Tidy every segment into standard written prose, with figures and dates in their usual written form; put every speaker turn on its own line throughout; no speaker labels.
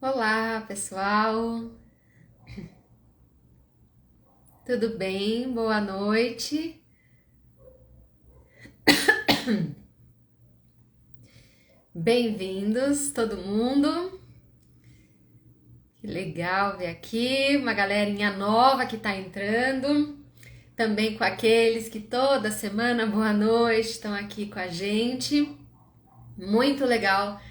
Olá, pessoal. Tudo bem? Boa noite. Bem-vindos, todo mundo. Que legal ver aqui uma galerinha nova que tá entrando. Também com aqueles que toda semana, boa noite, estão aqui com a gente. Muito legal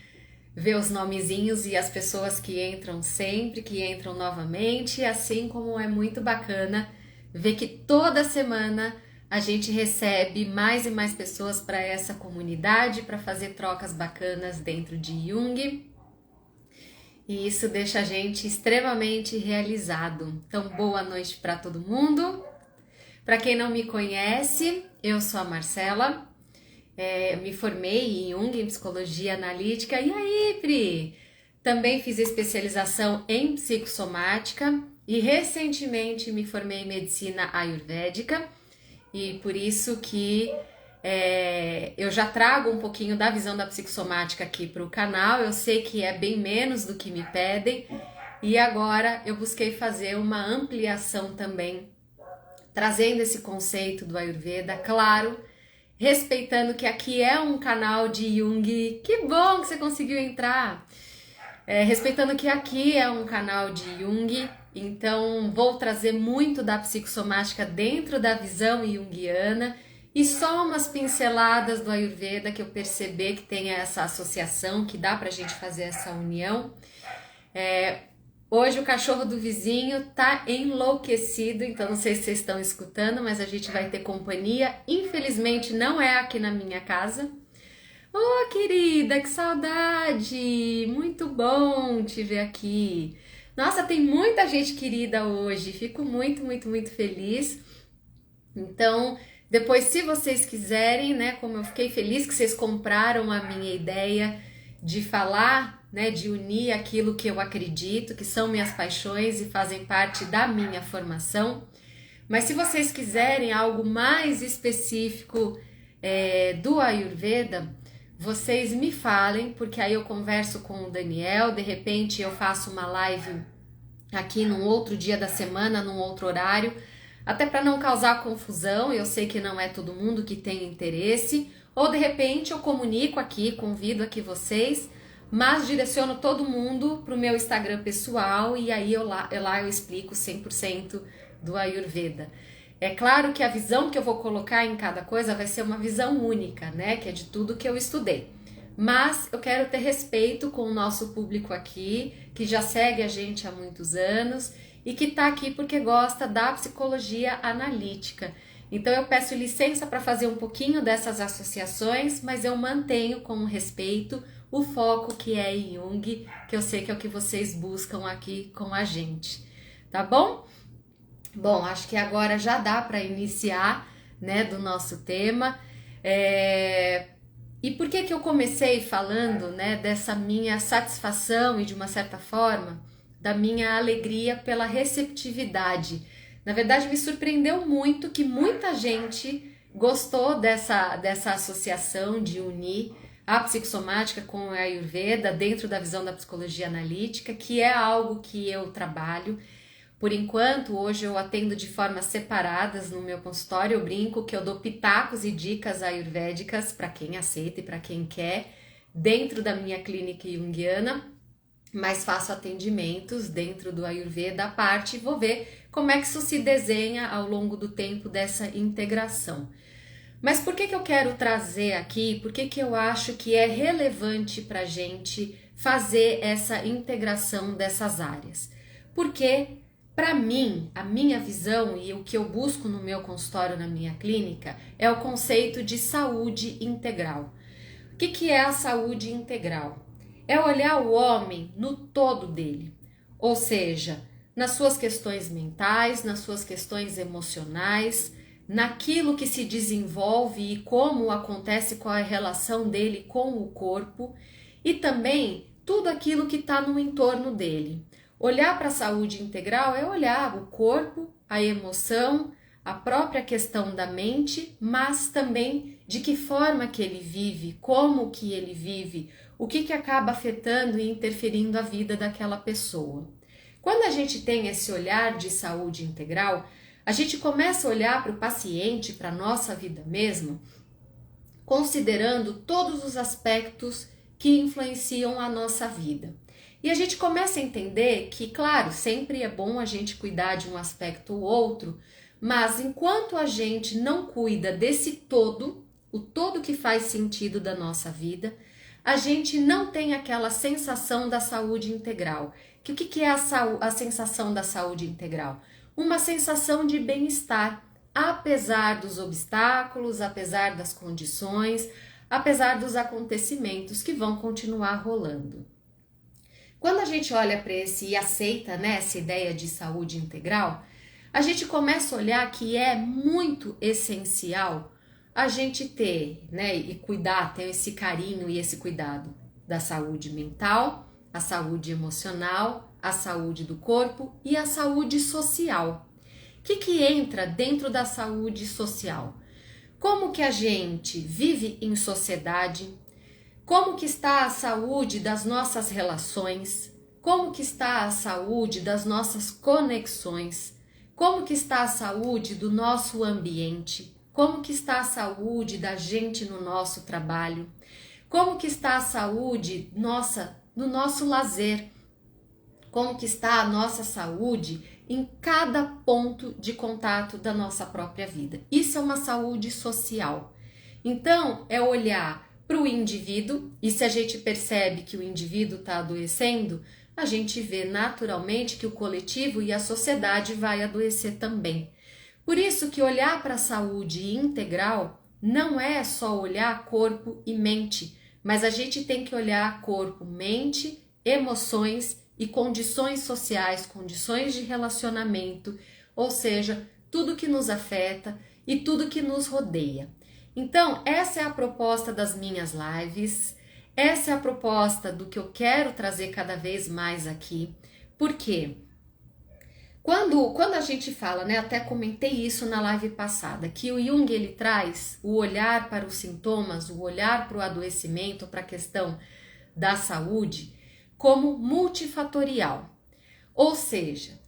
ver os nomezinhos e as pessoas que entram sempre, que entram novamente, assim como é muito bacana ver que toda semana a gente recebe mais e mais pessoas para essa comunidade, para fazer trocas bacanas dentro de Jung, e isso deixa a gente extremamente realizado. Então, boa noite para todo mundo. Para quem não me conhece, eu sou a Marcela. Me formei em Jung, em Psicologia Analítica. E aí, Pri? Também fiz especialização em Psicossomática e recentemente me formei em Medicina Ayurvédica. E por isso que eu já trago um pouquinho da visão da psicossomática aqui para o canal. Eu sei que é bem menos do que me pedem. E agora eu busquei fazer uma ampliação também, trazendo esse conceito do Ayurveda, claro, respeitando que aqui é um canal de Jung. Que bom que você conseguiu entrar! Respeitando que aqui é um canal de Jung, então vou trazer muito da psicossomática dentro da visão junguiana e só umas pinceladas do Ayurveda que eu percebi que tem essa associação, que dá pra gente fazer essa união. Hoje o cachorro do vizinho tá enlouquecido, então não sei se vocês estão escutando, mas a gente vai ter companhia. Infelizmente não é aqui na minha casa. Ô, querida, que saudade! Muito bom te ver aqui. Nossa, tem muita gente querida hoje. Fico muito, muito, muito feliz. Então, depois, se vocês quiserem, né, como eu fiquei feliz que vocês compraram a minha ideia de falar, né, de unir aquilo que eu acredito, que são minhas paixões e fazem parte da minha formação. Mas se vocês quiserem algo mais específico do Ayurveda, vocês me falem, porque aí eu converso com o Daniel, de repente eu faço uma live aqui num outro dia da semana, num outro horário, até para não causar confusão. Eu sei que não é todo mundo que tem interesse, ou de repente eu comunico aqui, convido aqui vocês, mas direciono todo mundo para o meu Instagram pessoal e aí lá eu explico 100% do Ayurveda. É claro que a visão que eu vou colocar em cada coisa vai ser uma visão única, né? Que é de tudo que eu estudei. Mas eu quero ter respeito com o nosso público aqui, que já segue a gente há muitos anos e que está aqui porque gosta da psicologia analítica. Então eu peço licença para fazer um pouquinho dessas associações, mas eu mantenho com respeito o foco que é em Jung, que eu sei que é o que vocês buscam aqui com a gente. Tá bom? Bom, acho que agora já dá para iniciar, né, do nosso tema. E por que que eu comecei falando, né, dessa minha satisfação e de uma certa forma da minha alegria pela receptividade? Na verdade, me surpreendeu muito que muita gente gostou dessa associação de unir a psicossomática com a Ayurveda dentro da visão da psicologia analítica, que é algo que eu trabalho. Por enquanto, hoje eu atendo de formas separadas no meu consultório. Eu brinco que eu dou pitacos e dicas ayurvédicas para quem aceita e para quem quer, dentro da minha clínica junguiana, mas faço atendimentos dentro do Ayurveda à parte e vou ver como é que isso se desenha ao longo do tempo dessa integração. Mas por que eu quero trazer aqui, por que eu acho que é relevante para a gente fazer essa integração dessas áreas? Porque para mim, a minha visão e o que eu busco no meu consultório, na minha clínica, é o conceito de saúde integral. O que é a saúde integral? É olhar o homem no todo dele, ou seja, nas suas questões mentais, nas suas questões emocionais, naquilo que se desenvolve e como acontece, qual é a relação dele com o corpo e também tudo aquilo que está no entorno dele. Olhar para a saúde integral é olhar o corpo, a emoção, a própria questão da mente, mas também de que forma que ele vive, como que ele vive, o que acaba afetando e interferindo a vida daquela pessoa. Quando a gente tem esse olhar de saúde integral, a gente começa a olhar para o paciente, para a nossa vida mesmo, considerando todos os aspectos que influenciam a nossa vida. E a gente começa a entender que, claro, sempre é bom a gente cuidar de um aspecto ou outro, mas enquanto a gente não cuida desse todo, o todo que faz sentido da nossa vida, a gente não tem aquela sensação da saúde integral. Que o que é a sensação da saúde integral? Uma sensação de bem-estar, apesar dos obstáculos, apesar das condições, apesar dos acontecimentos que vão continuar rolando. Quando a gente olha para esse e aceita, né, essa ideia de saúde integral, a gente começa a olhar que é muito essencial a gente ter, né, e cuidar, ter esse carinho e esse cuidado da saúde mental, a saúde emocional, a saúde do corpo e a saúde social. O que entra dentro da saúde social? Como que a gente vive em sociedade? Como que está a saúde das nossas relações? Como que está a saúde das nossas conexões? Como que está a saúde do nosso ambiente? Como que está a saúde da gente no nosso trabalho? Como que está a saúde no nosso lazer? Como que está a nossa saúde em cada ponto de contato da nossa própria vida? Isso é uma saúde social. Então, é olhar para o indivíduo, e se a gente percebe que o indivíduo está adoecendo, a gente vê naturalmente que o coletivo e a sociedade vai adoecer também. Por isso que olhar para a saúde integral não é só olhar corpo e mente, mas a gente tem que olhar corpo, mente, emoções e condições sociais, condições de relacionamento, ou seja, tudo que nos afeta e tudo que nos rodeia. Então, essa é a proposta das minhas lives, essa é a proposta do que eu quero trazer cada vez mais aqui. Por quê? Quando a gente fala, né, até comentei isso na live passada, que o Jung ele traz o olhar para os sintomas, o olhar para o adoecimento, para a questão da saúde, como multifatorial. Ou seja,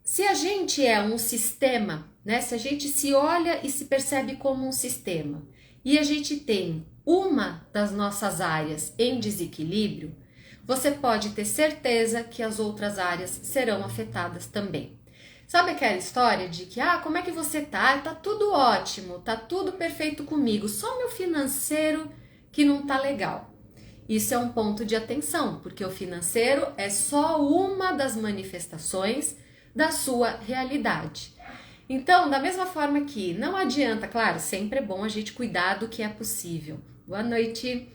se a gente é um sistema, né, se a gente se olha e se percebe como um sistema, e a gente tem uma das nossas áreas em desequilíbrio, você pode ter certeza que as outras áreas serão afetadas também. Sabe aquela história de que, como é que você tá? Tá tudo ótimo, tá tudo perfeito comigo, só meu financeiro que não tá legal. Isso é um ponto de atenção, porque o financeiro é só uma das manifestações da sua realidade. Então, da mesma forma que não adianta, claro, sempre é bom a gente cuidar do que é possível. Boa noite!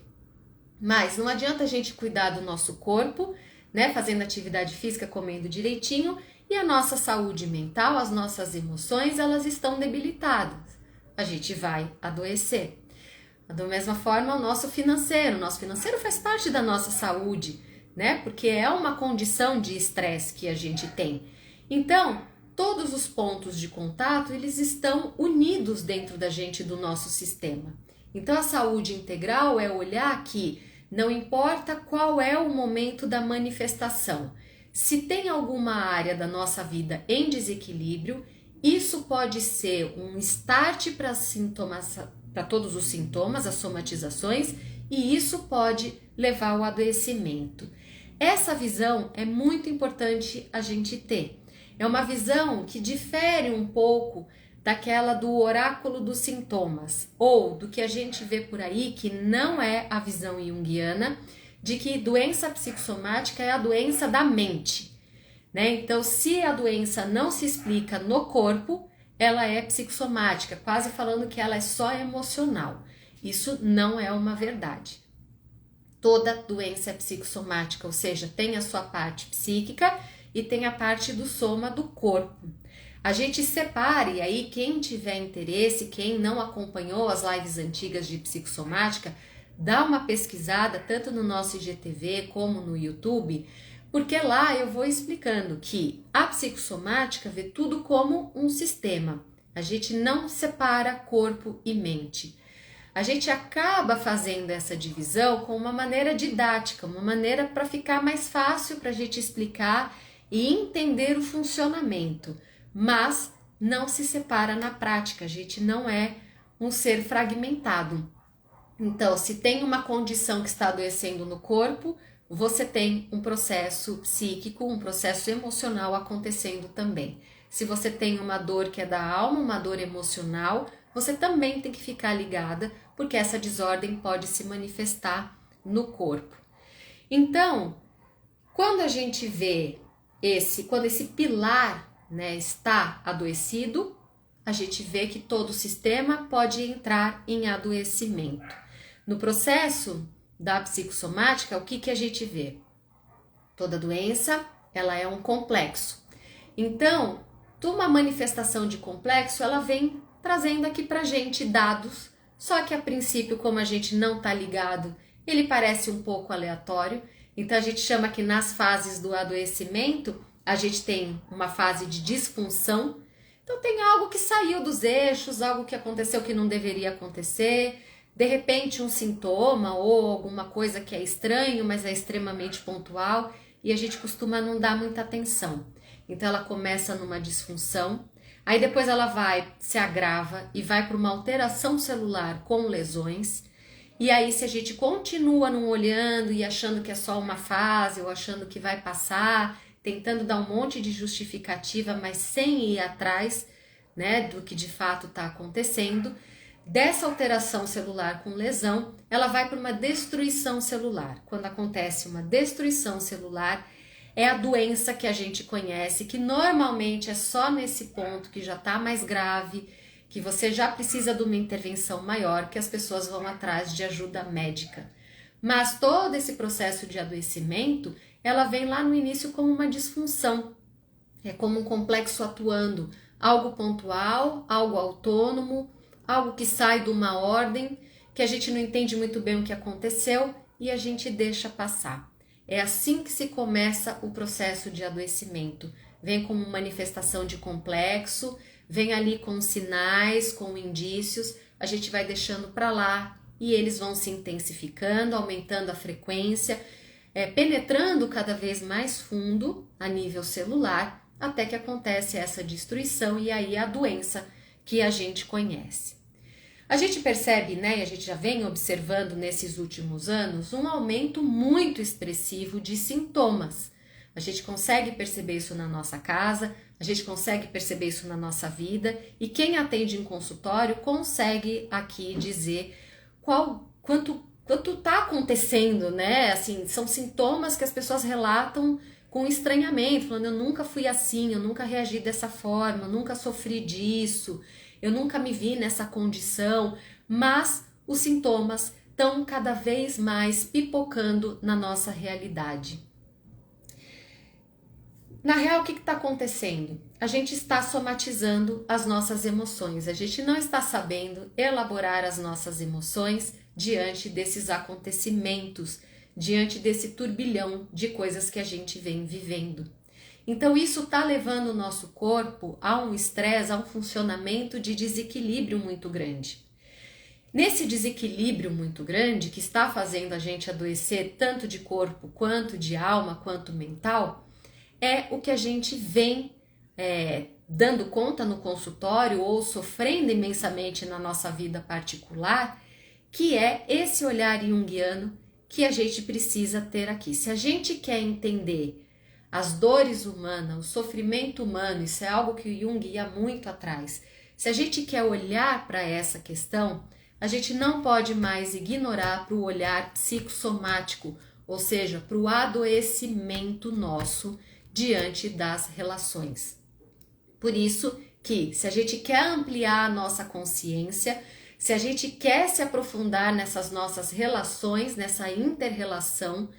Mas não adianta a gente cuidar do nosso corpo, né, fazendo atividade física, comendo direitinho, e a nossa saúde mental, as nossas emoções, elas estão debilitadas. A gente vai adoecer. Da mesma forma, o nosso financeiro faz parte da nossa saúde, né, porque é uma condição de estresse que a gente tem. Então, todos os pontos de contato, eles estão unidos dentro da gente, do nosso sistema. Então, a saúde integral é olhar que não importa qual é o momento da manifestação, se tem alguma área da nossa vida em desequilíbrio, isso pode ser um start para todos os sintomas, as somatizações, e isso pode levar ao adoecimento. Essa visão é muito importante a gente ter. É uma visão que difere um pouco daquela do oráculo dos sintomas, ou do que a gente vê por aí, que não é a visão junguiana, de que doença psicossomática é a doença da mente, né? Então, se a doença não se explica no corpo, ela é psicossomática, quase falando que ela é só emocional. Isso não é uma verdade. Toda doença é psicossomática, ou seja, tem a sua parte psíquica e tem a parte do soma do corpo. A gente separa, e aí quem tiver interesse, quem não acompanhou as lives antigas de psicossomática, dá uma pesquisada tanto no nosso IGTV como no YouTube, porque lá eu vou explicando que a psicossomática vê tudo como um sistema. A gente não separa corpo e mente. A gente acaba fazendo essa divisão com uma maneira didática, uma maneira para ficar mais fácil para a gente explicar e entender o funcionamento, mas não se separa na prática, a gente não é um ser fragmentado. Então, se tem uma condição que está adoecendo no corpo, você tem um processo psíquico, um processo emocional acontecendo também. Se você tem uma dor que é da alma, uma dor emocional, você também tem que ficar ligada, porque essa desordem pode se manifestar no corpo. Então, quando a gente vê quando esse pilar, né, está adoecido, a gente vê que todo o sistema pode entrar em adoecimento. No processo da psicossomática, o que a gente vê? Toda doença, ela é um complexo. Então, uma manifestação de complexo, ela vem trazendo aqui pra gente dados, só que a princípio, como a gente não tá ligado, ele parece um pouco aleatório. Então a gente chama que nas fases do adoecimento, a gente tem uma fase de disfunção. Então tem algo que saiu dos eixos, algo que aconteceu que não deveria acontecer, de repente um sintoma ou alguma coisa que é estranho, mas é extremamente pontual e a gente costuma não dar muita atenção. Então ela começa numa disfunção, aí depois ela se agrava e vai para uma alteração celular com lesões. E aí se a gente continua não olhando e achando que é só uma fase ou achando que vai passar, tentando dar um monte de justificativa, mas sem ir atrás, né, do que de fato está acontecendo, dessa alteração celular com lesão, ela vai para uma destruição celular. Quando acontece uma destruição celular, é a doença que a gente conhece, que normalmente é só nesse ponto que já está mais grave, que você já precisa de uma intervenção maior, que as pessoas vão atrás de ajuda médica. Mas todo esse processo de adoecimento, ela vem lá no início como uma disfunção. É como um complexo atuando, algo pontual, algo autônomo, algo que sai de uma ordem, que a gente não entende muito bem o que aconteceu e a gente deixa passar. É assim que se começa o processo de adoecimento. Vem como manifestação de complexo, vem ali com sinais, com indícios, a gente vai deixando para lá e eles vão se intensificando, aumentando a frequência, penetrando cada vez mais fundo a nível celular, até que acontece essa destruição e aí a doença que a gente conhece. A gente percebe, né, e a gente já vem observando nesses últimos anos, um aumento muito expressivo de sintomas. A gente consegue perceber isso na nossa casa, a gente consegue perceber isso na nossa vida e quem atende em consultório consegue aqui dizer quanto está acontecendo, né? Assim, são sintomas que as pessoas relatam com estranhamento, falando eu nunca fui assim, eu nunca reagi dessa forma, eu nunca sofri disso, eu nunca me vi nessa condição, mas os sintomas estão cada vez mais pipocando na nossa realidade. Na real, o que está acontecendo? A gente está somatizando as nossas emoções, a gente não está sabendo elaborar as nossas emoções diante desses acontecimentos, diante desse turbilhão de coisas que a gente vem vivendo. Então isso está levando o nosso corpo a um estresse, a um funcionamento de desequilíbrio muito grande. Nesse desequilíbrio muito grande que está fazendo a gente adoecer tanto de corpo, quanto de alma, quanto mental, é o que a gente vem dando conta no consultório ou sofrendo imensamente na nossa vida particular, que é esse olhar junguiano que a gente precisa ter aqui. Se a gente quer entender as dores humanas, o sofrimento humano, isso é algo que o Jung ia muito atrás. Se a gente quer olhar para essa questão, a gente não pode mais ignorar para o olhar psicossomático, ou seja, para o adoecimento nosso diante das relações. Por isso que, se a gente quer ampliar a nossa consciência, se a gente quer se aprofundar nessas nossas relações, nessa inter-relação,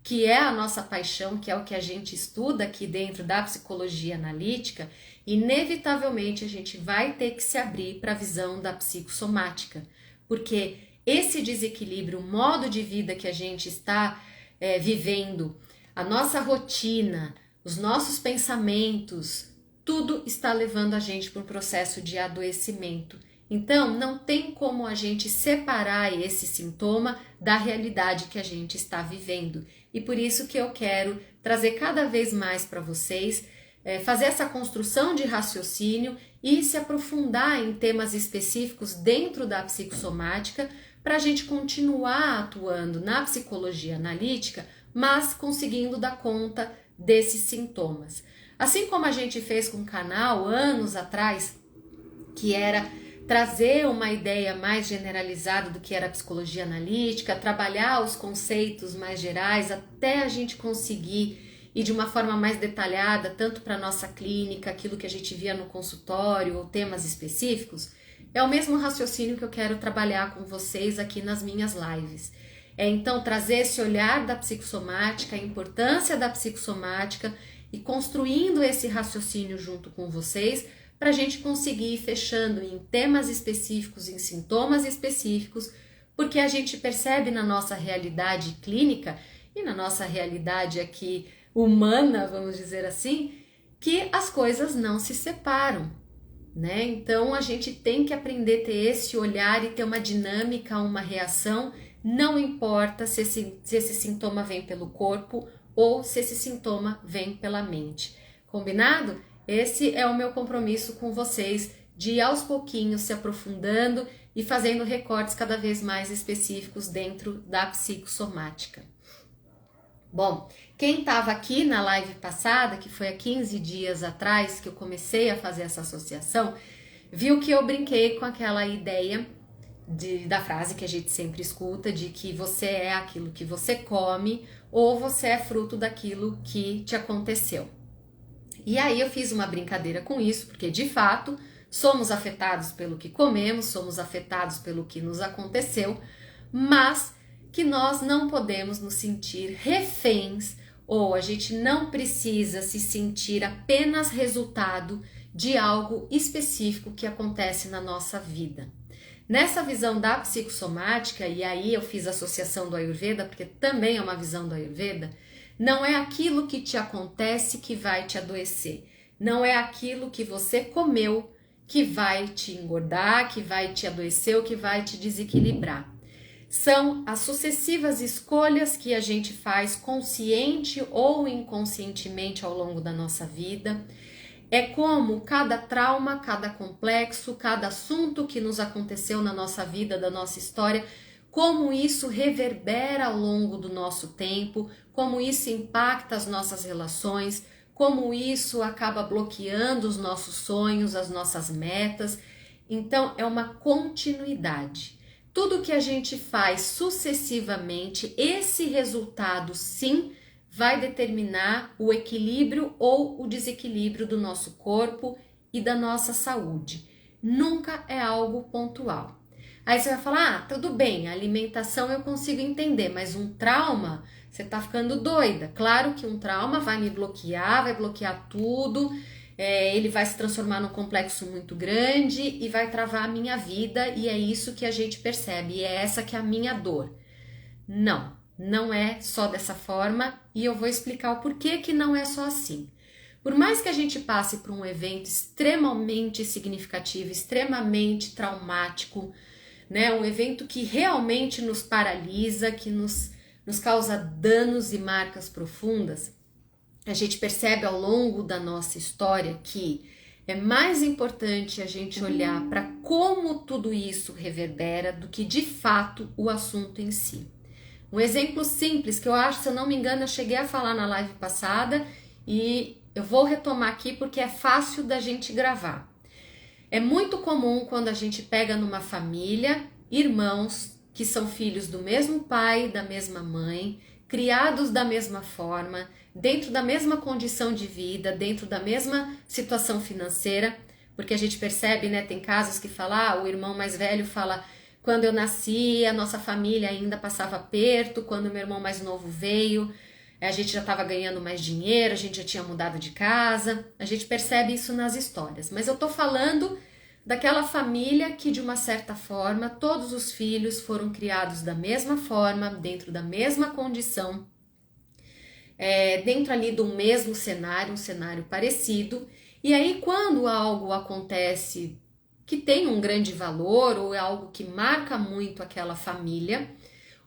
que é a nossa paixão, que é o que a gente estuda aqui dentro da psicologia analítica, inevitavelmente a gente vai ter que se abrir para a visão da psicossomática, porque esse desequilíbrio, o modo de vida que a gente está vivendo, a nossa rotina, os nossos pensamentos, tudo está levando a gente para um processo de adoecimento. Então, não tem como a gente separar esse sintoma da realidade que a gente está vivendo. E por isso que eu quero trazer cada vez mais para vocês, fazer essa construção de raciocínio e se aprofundar em temas específicos dentro da psicossomática para a gente continuar atuando na psicologia analítica, mas conseguindo dar conta desses sintomas. Assim como a gente fez com o canal anos atrás, que era trazer uma ideia mais generalizada do que era a psicologia analítica, trabalhar os conceitos mais gerais até a gente conseguir ir de uma forma mais detalhada, tanto para a nossa clínica, aquilo que a gente via no consultório ou temas específicos, é o mesmo raciocínio que eu quero trabalhar com vocês aqui nas minhas lives. Então trazer esse olhar da psicossomática, a importância da psicossomática e construindo esse raciocínio junto com vocês, para a gente conseguir ir fechando em temas específicos, em sintomas específicos, porque a gente percebe na nossa realidade clínica e na nossa realidade aqui humana, vamos dizer assim, que as coisas não se separam, né? Então a gente tem que aprender a ter esse olhar e ter uma dinâmica, uma reação, não importa se esse sintoma vem pelo corpo ou se esse sintoma vem pela mente. Combinado? Esse é o meu compromisso com vocês, de ir aos pouquinhos se aprofundando e fazendo recortes cada vez mais específicos dentro da psicossomática. Bom, quem estava aqui na live passada, que foi há 15 dias atrás que eu comecei a fazer essa associação, viu que eu brinquei com aquela ideia da frase que a gente sempre escuta, de que você é aquilo que você come ou você é fruto daquilo que te aconteceu. E aí eu fiz uma brincadeira com isso, porque de fato somos afetados pelo que comemos, somos afetados pelo que nos aconteceu, mas que nós não podemos nos sentir reféns ou a gente não precisa se sentir apenas resultado de algo específico que acontece na nossa vida. Nessa visão da psicossomática, e aí eu fiz a associação do Ayurveda, porque também é uma visão do Ayurveda, não é aquilo que te acontece que vai te adoecer, não é aquilo que você comeu que vai te engordar, que vai te adoecer ou que vai te desequilibrar. São as sucessivas escolhas que a gente faz consciente ou inconscientemente ao longo da nossa vida. É como cada trauma, cada complexo, cada assunto que nos aconteceu na nossa vida, da nossa história, como isso reverbera ao longo do nosso tempo, como isso impacta as nossas relações, como isso acaba bloqueando os nossos sonhos, as nossas metas. Então, é uma continuidade. Tudo que a gente faz sucessivamente, esse resultado sim vai determinar o equilíbrio ou o desequilíbrio do nosso corpo e da nossa saúde. Nunca é algo pontual. Aí você vai falar, tudo bem, a alimentação eu consigo entender, mas um trauma, você tá ficando doida. Claro que um trauma vai me bloquear, vai bloquear tudo, ele vai se transformar num complexo muito grande e vai travar a minha vida, e é isso que a gente percebe, e é essa que é a minha dor. Não é só dessa forma, e eu vou explicar o porquê que não é só assim. Por mais que a gente passe por um evento extremamente significativo, extremamente traumático, né, um evento que realmente nos paralisa, que nos causa danos e marcas profundas, a gente percebe ao longo da nossa história que é mais importante a gente olhar para como tudo isso reverbera do que de fato o assunto em si. Um exemplo simples que eu acho, se eu não me engano, eu cheguei a falar na live passada e eu vou retomar aqui porque é fácil da gente gravar. É muito comum quando a gente pega numa família, irmãos que são filhos do mesmo pai, da mesma mãe, criados da mesma forma, dentro da mesma condição de vida, dentro da mesma situação financeira, porque a gente percebe, né, tem casos que falam, o irmão mais velho fala, quando eu nasci, a nossa família ainda passava aperto, quando meu irmão mais novo veio, a gente já estava ganhando mais dinheiro, a gente já tinha mudado de casa, a gente percebe isso nas histórias, mas eu tô falando daquela família que de uma certa forma, todos os filhos foram criados da mesma forma, dentro da mesma condição, dentro ali do mesmo cenário, um cenário parecido, E aí, quando algo acontece que tem um grande valor ou é algo que marca muito aquela família,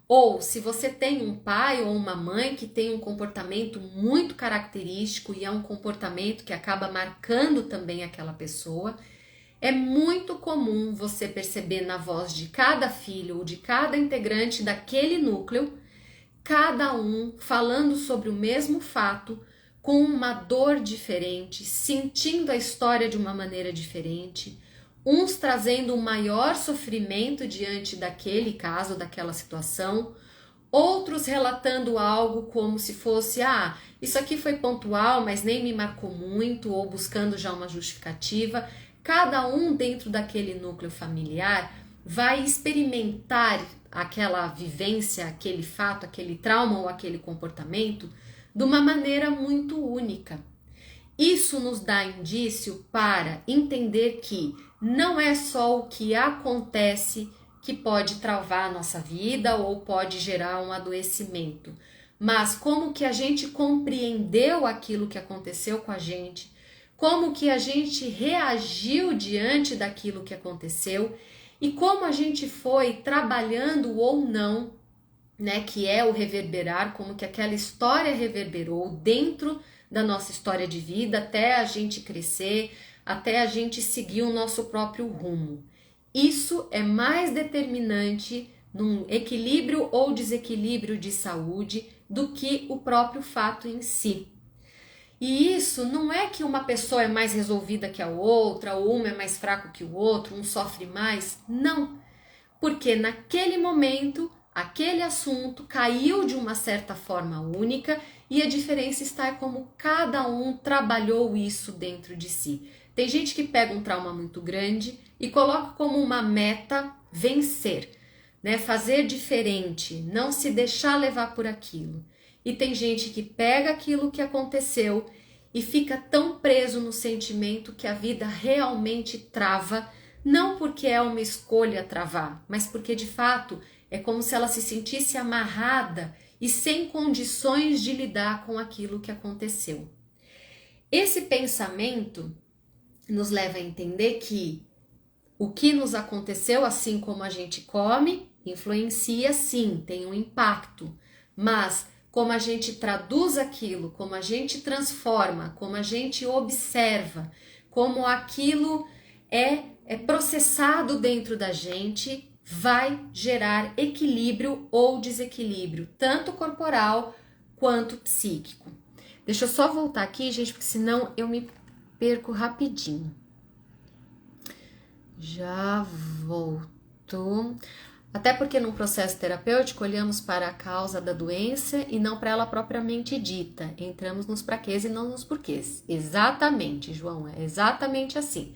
ou se você tem um pai ou uma mãe que tem um comportamento muito característico e é um comportamento que acaba marcando também aquela pessoa, é muito comum você perceber na voz de cada filho ou de cada integrante daquele núcleo, cada um falando sobre o mesmo fato, com uma dor diferente, sentindo a história de uma maneira diferente, uns trazendo um maior sofrimento diante daquele caso, daquela situação, outros relatando algo como se fosse, isso aqui foi pontual, mas nem me marcou muito, ou buscando já uma justificativa. Cada um dentro daquele núcleo familiar vai experimentar aquela vivência, aquele fato, aquele trauma ou aquele comportamento de uma maneira muito única. Isso nos dá indício para entender que não é só o que acontece que pode travar a nossa vida ou pode gerar um adoecimento, mas como que a gente compreendeu aquilo que aconteceu com a gente, como que a gente reagiu diante daquilo que aconteceu e como a gente foi trabalhando ou não, né, que é o reverberar, como que aquela história reverberou dentro da nossa história de vida até a gente crescer, até a gente seguir o nosso próprio rumo. Isso é mais determinante num equilíbrio ou desequilíbrio de saúde do que o próprio fato em si. E isso não é que uma pessoa é mais resolvida que a outra, ou uma é mais fraco que o outro, um sofre mais. Não, porque naquele momento, aquele assunto caiu de uma certa forma única e a diferença está em como cada um trabalhou isso dentro de si. Tem gente que pega um trauma muito grande e coloca como uma meta vencer, né? Fazer diferente, não se deixar levar por aquilo. E tem gente que pega aquilo que aconteceu e fica tão preso no sentimento que a vida realmente trava, não porque é uma escolha travar, mas porque de fato é como se ela se sentisse amarrada e sem condições de lidar com aquilo que aconteceu. Esse pensamento nos leva a entender que o que nos aconteceu, assim como a gente come, influencia sim, tem um impacto, mas como a gente traduz aquilo, como a gente transforma, como a gente observa, como aquilo é processado dentro da gente, vai gerar equilíbrio ou desequilíbrio, tanto corporal quanto psíquico. Deixa eu só voltar aqui, gente, porque senão eu me perco rapidinho. Já voltou. Até porque no processo terapêutico olhamos para a causa da doença e não para ela propriamente dita. Entramos nos praquês e não nos porquês. Exatamente, João, é exatamente assim.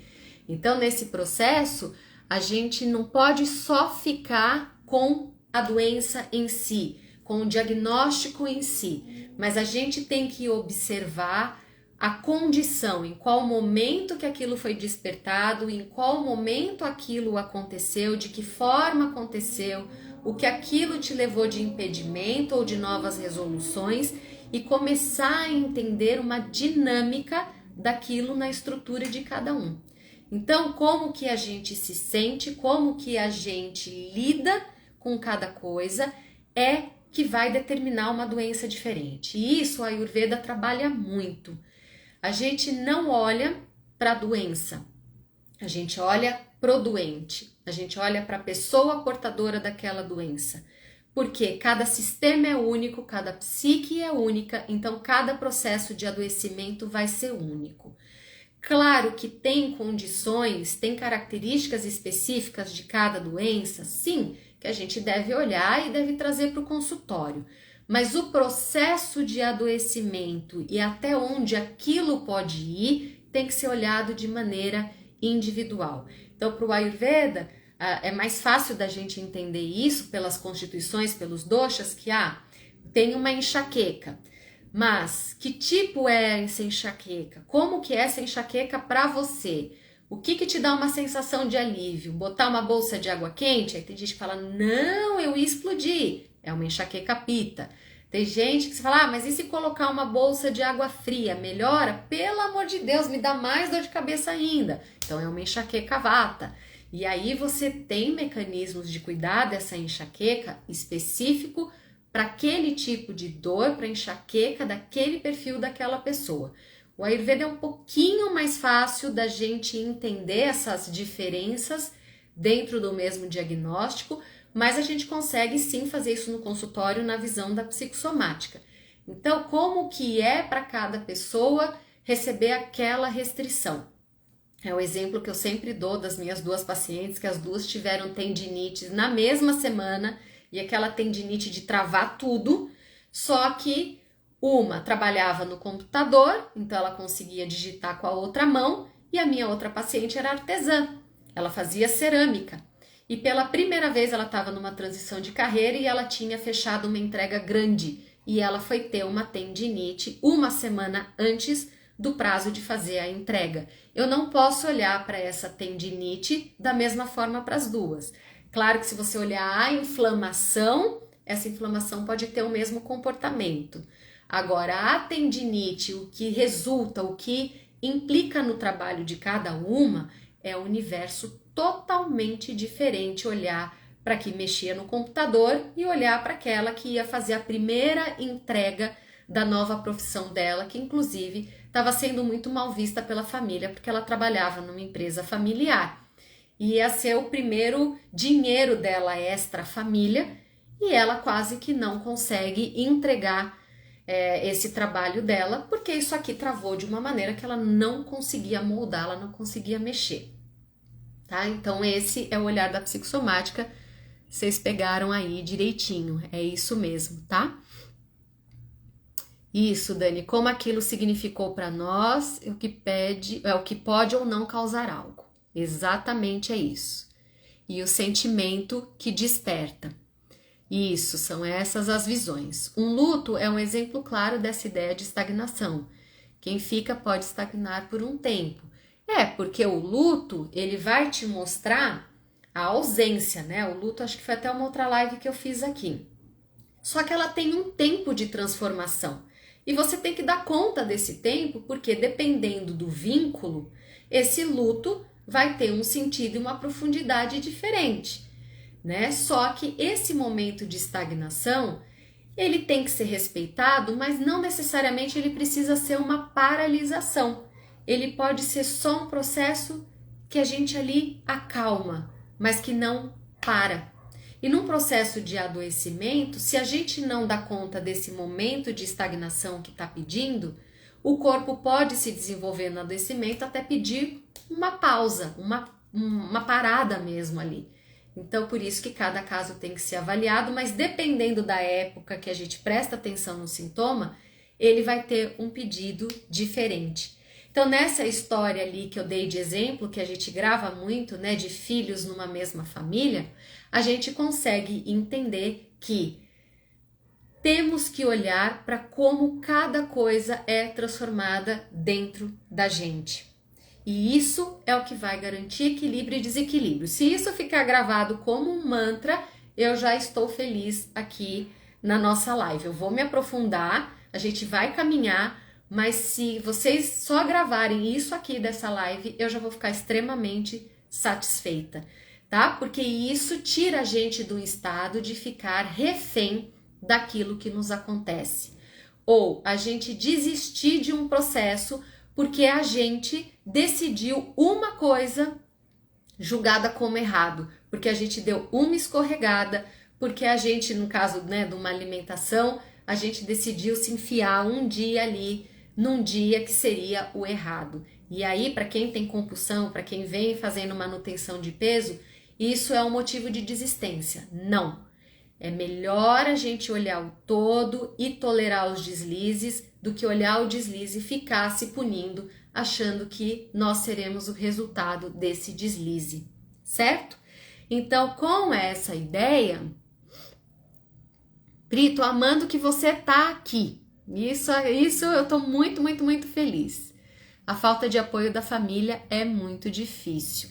Então, nesse processo, a gente não pode só ficar com a doença em si, com o diagnóstico em si, mas a gente tem que observar a condição, em qual momento que aquilo foi despertado, em qual momento aquilo aconteceu, de que forma aconteceu, o que aquilo te levou de impedimento ou de novas resoluções e começar a entender uma dinâmica daquilo na estrutura de cada um. Então, como que a gente se sente, como que a gente lida com cada coisa é que vai determinar uma doença diferente. E isso a Ayurveda trabalha muito. A gente não olha para a doença, a gente olha pro doente, a gente olha para a pessoa portadora daquela doença, porque cada sistema é único, cada psique é única, então cada processo de adoecimento vai ser único. Claro que tem condições, tem características específicas de cada doença, sim, que a gente deve olhar e deve trazer para o consultório. Mas o processo de adoecimento e até onde aquilo pode ir tem que ser olhado de maneira individual. Então, para o Ayurveda, é mais fácil da gente entender isso pelas constituições, pelos doshas, que tem uma enxaqueca. Mas que tipo é essa enxaqueca? Como que é essa enxaqueca para você? O que te dá uma sensação de alívio? Botar uma bolsa de água quente? Aí tem gente que fala, não, eu ia explodir. É uma enxaqueca pita. Tem gente que se fala, mas e se colocar uma bolsa de água fria, melhora? Pelo amor de Deus, me dá mais dor de cabeça ainda. Então é uma enxaqueca vata. E aí você tem mecanismos de cuidar dessa enxaqueca específico para aquele tipo de dor, para enxaqueca daquele perfil daquela pessoa. O Ayurveda é um pouquinho mais fácil da gente entender essas diferenças dentro do mesmo diagnóstico, mas a gente consegue sim fazer isso no consultório na visão da psicossomática. Então, como que é para cada pessoa receber aquela restrição? É o exemplo que eu sempre dou das minhas duas pacientes, que as duas tiveram tendinite na mesma semana, e aquela tendinite de travar tudo, só que uma trabalhava no computador, então ela conseguia digitar com a outra mão, e a minha outra paciente era artesã, ela fazia cerâmica. E pela primeira vez ela estava numa transição de carreira e ela tinha fechado uma entrega grande, e ela foi ter uma tendinite uma semana antes do prazo de fazer a entrega. Eu não posso olhar para essa tendinite da mesma forma para as duas. Claro que se você olhar a inflamação, essa inflamação pode ter o mesmo comportamento. Agora, a tendinite, o que resulta, o que implica no trabalho de cada uma, é um universo totalmente diferente olhar para que mexia no computador e olhar para aquela que ia fazer a primeira entrega da nova profissão dela, que inclusive estava sendo muito mal vista pela família, porque ela trabalhava numa empresa familiar. Ia ser o primeiro dinheiro dela extra família e ela quase que não consegue entregar esse trabalho dela, porque isso aqui travou de uma maneira que ela não conseguia moldar, ela não conseguia mexer. Tá? Então esse é o olhar da psicossomática, vocês pegaram aí direitinho, é isso mesmo, tá? Isso, Dani, como aquilo significou para nós, o que pode ou não causar algo. Exatamente é isso. E o sentimento que desperta. Isso, são essas as visões. Um luto é um exemplo claro dessa ideia de estagnação. Quem fica pode estagnar por um tempo. Porque o luto, ele vai te mostrar a ausência, né? O luto, acho que foi até uma outra live que eu fiz aqui. Só que ela tem um tempo de transformação. E você tem que dar conta desse tempo, porque dependendo do vínculo, esse luto vai ter um sentido e uma profundidade diferente, né? Só que esse momento de estagnação, ele tem que ser respeitado, mas não necessariamente ele precisa ser uma paralisação. Ele pode ser só um processo que a gente ali acalma, mas que não para. E num processo de adoecimento, se a gente não dá conta desse momento de estagnação que está pedindo, o corpo pode se desenvolver no adoecimento até pedir uma pausa, uma parada mesmo ali. Então, por isso que cada caso tem que ser avaliado, mas dependendo da época que a gente presta atenção no sintoma, ele vai ter um pedido diferente. Então, nessa história ali que eu dei de exemplo, que a gente grava muito, né, de filhos numa mesma família, a gente consegue entender que temos que olhar para como cada coisa é transformada dentro da gente. E isso é o que vai garantir equilíbrio e desequilíbrio. Se isso ficar gravado como um mantra, eu já estou feliz aqui na nossa live. Eu vou me aprofundar, a gente vai caminhar, mas se vocês só gravarem isso aqui dessa live, eu já vou ficar extremamente satisfeita, tá? Porque isso tira a gente do estado de ficar refém daquilo que nos acontece. Ou a gente desistir de um processo porque a gente decidiu uma coisa julgada como errado, porque a gente deu uma escorregada, porque a gente, no caso, né, de uma alimentação, a gente decidiu se enfiar um dia ali, num dia que seria o errado. E aí, para quem tem compulsão, para quem vem fazendo manutenção de peso, isso é um motivo de desistência. Não. É melhor a gente olhar o todo e tolerar os deslizes do que olhar o deslize e ficar se punindo, achando que nós seremos o resultado desse deslize, certo? Então, com essa ideia, Pri, tô amando que você tá aqui. Isso eu tô muito, muito, muito feliz. A falta de apoio da família é muito difícil.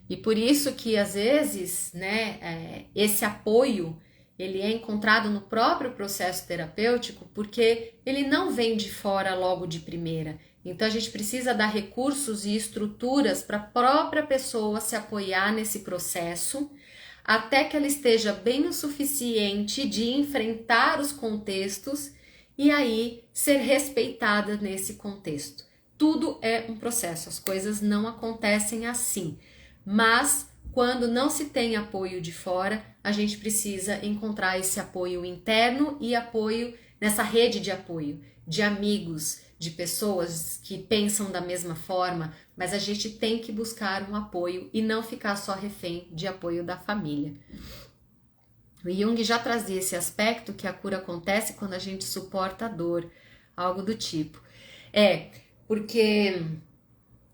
E por isso que, às vezes, né, esse apoio, ele é encontrado no próprio processo terapêutico porque ele não vem de fora logo de primeira. Então a gente precisa dar recursos e estruturas para a própria pessoa se apoiar nesse processo, até que ela esteja bem o suficiente de enfrentar os contextos e aí ser respeitada nesse contexto. Tudo é um processo, as coisas não acontecem assim, mas quando não se tem apoio de fora, a gente precisa encontrar esse apoio interno e apoio nessa rede de apoio, de amigos, de pessoas que pensam da mesma forma, mas a gente tem que buscar um apoio e não ficar só refém de apoio da família. O Jung já trazia esse aspecto que a cura acontece quando a gente suporta a dor, algo do tipo. Porque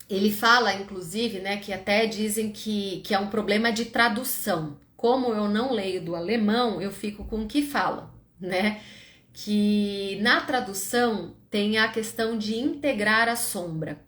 ele fala, inclusive, né, que até dizem que é um problema de tradução. Como eu não leio do alemão, eu fico com o que fala, né? Que na tradução tem a questão de integrar a sombra.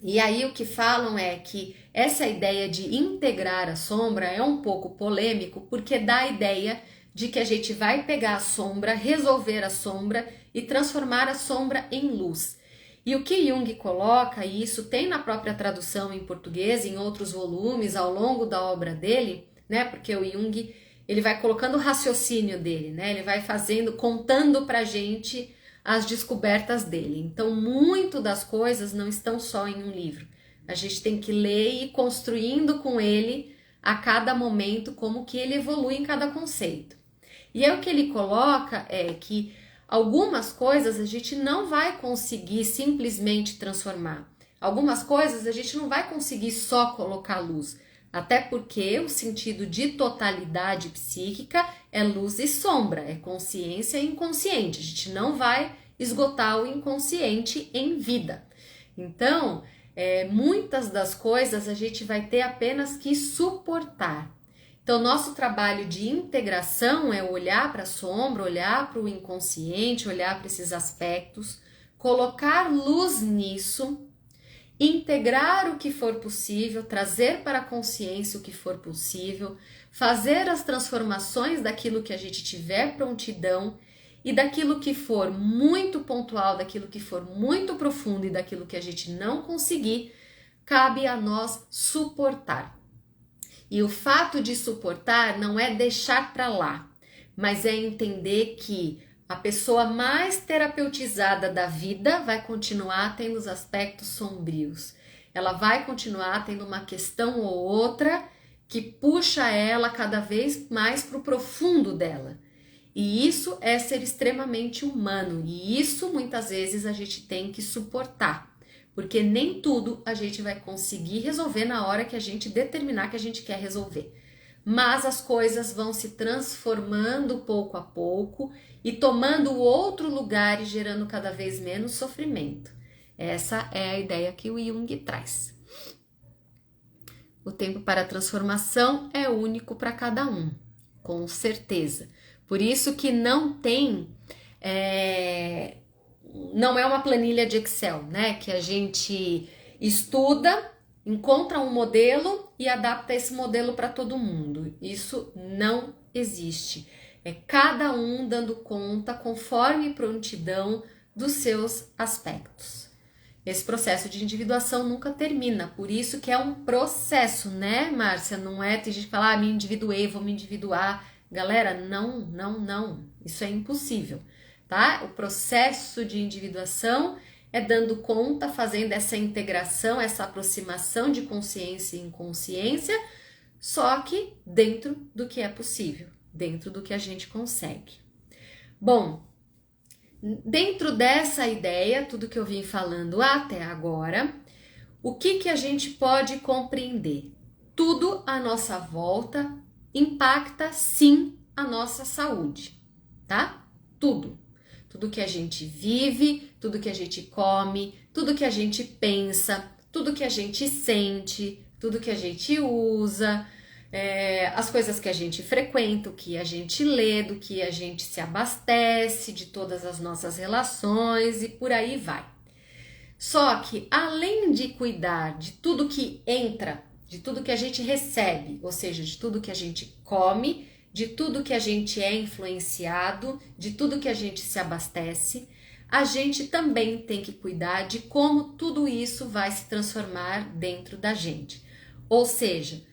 E aí o que falam é que essa ideia de integrar a sombra é um pouco polêmico, porque dá a ideia de que a gente vai pegar a sombra, resolver a sombra e transformar a sombra em luz. E o que Jung coloca, e isso tem na própria tradução em português, em outros volumes, ao longo da obra dele, né? Porque o Jung, ele vai colocando o raciocínio dele, né? Ele vai contando pra gente as descobertas dele. Então, muito das coisas não estão só em um livro. A gente tem que ler e ir construindo com ele a cada momento como que ele evolui em cada conceito. E aí o que ele coloca é que algumas coisas a gente não vai conseguir simplesmente transformar. Algumas coisas a gente não vai conseguir só colocar luz. Até porque o sentido de totalidade psíquica é luz e sombra, é consciência e inconsciente. A gente não vai esgotar o inconsciente em vida. Então, muitas das coisas a gente vai ter apenas que suportar. Então, nosso trabalho de integração é olhar para a sombra, olhar para o inconsciente, olhar para esses aspectos, colocar luz nisso, integrar o que for possível, trazer para a consciência o que for possível, fazer as transformações daquilo que a gente tiver prontidão e daquilo que for muito pontual, daquilo que for muito profundo e daquilo que a gente não conseguir, cabe a nós suportar. E o fato de suportar não é deixar para lá, mas é entender que a pessoa mais terapeutizada da vida vai continuar tendo os aspectos sombrios. Ela vai continuar tendo uma questão ou outra que puxa ela cada vez mais para o profundo dela. E isso é ser extremamente humano. E isso muitas vezes a gente tem que suportar. Porque nem tudo a gente vai conseguir resolver na hora que a gente determinar que a gente quer resolver. Mas as coisas vão se transformando pouco a pouco e tomando outro lugar e gerando cada vez menos sofrimento. Essa é a ideia que o Jung traz. O tempo para a transformação é único para cada um, com certeza. Por isso que não tem... não é uma planilha de Excel, né? Que a gente estuda, encontra um modelo e adapta esse modelo para todo mundo. Isso não existe. É cada um dando conta, conforme prontidão, dos seus aspectos. Esse processo de individuação nunca termina, por isso que é um processo, né, Márcia? Não é, tem gente que fala, me individuei, vou me individuar. Galera, não. Isso é impossível. Tá? O processo de individuação é dando conta, fazendo essa integração, essa aproximação de consciência e inconsciência, só que dentro do que é possível, dentro do que a gente consegue. Bom, dentro dessa ideia, tudo que eu vim falando até agora, o que a gente pode compreender? Tudo à nossa volta impacta sim a nossa saúde, tá? Tudo. Tudo que a gente vive, tudo que a gente come, tudo que a gente pensa, tudo que a gente sente, tudo que a gente usa, as coisas que a gente frequenta, o que a gente lê, do que a gente se abastece, de todas as nossas relações e por aí vai. Só que além de cuidar de tudo que entra, de tudo que a gente recebe, ou seja, de tudo que a gente come, de tudo que a gente é influenciado, de tudo que a gente se abastece, a gente também tem que cuidar de como tudo isso vai se transformar dentro da gente. Ou seja,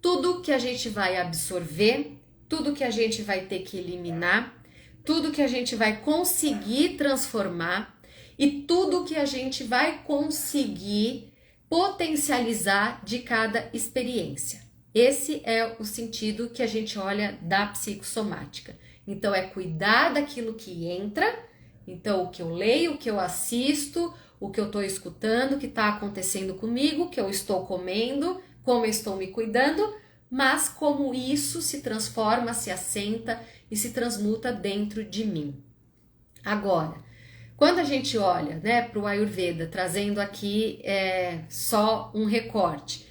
tudo que a gente vai absorver, tudo que a gente vai ter que eliminar, tudo que a gente vai conseguir transformar e tudo que a gente vai conseguir potencializar de cada experiência. Esse é o sentido que a gente olha da psicossomática. Então, é cuidar daquilo que entra, então o que eu leio, o que eu assisto, o que eu estou escutando, o que está acontecendo comigo, o que eu estou comendo, como eu estou me cuidando, mas como isso se transforma, se assenta e se transmuta dentro de mim. Agora, quando a gente olha, né, para o Ayurveda, trazendo aqui só um recorte,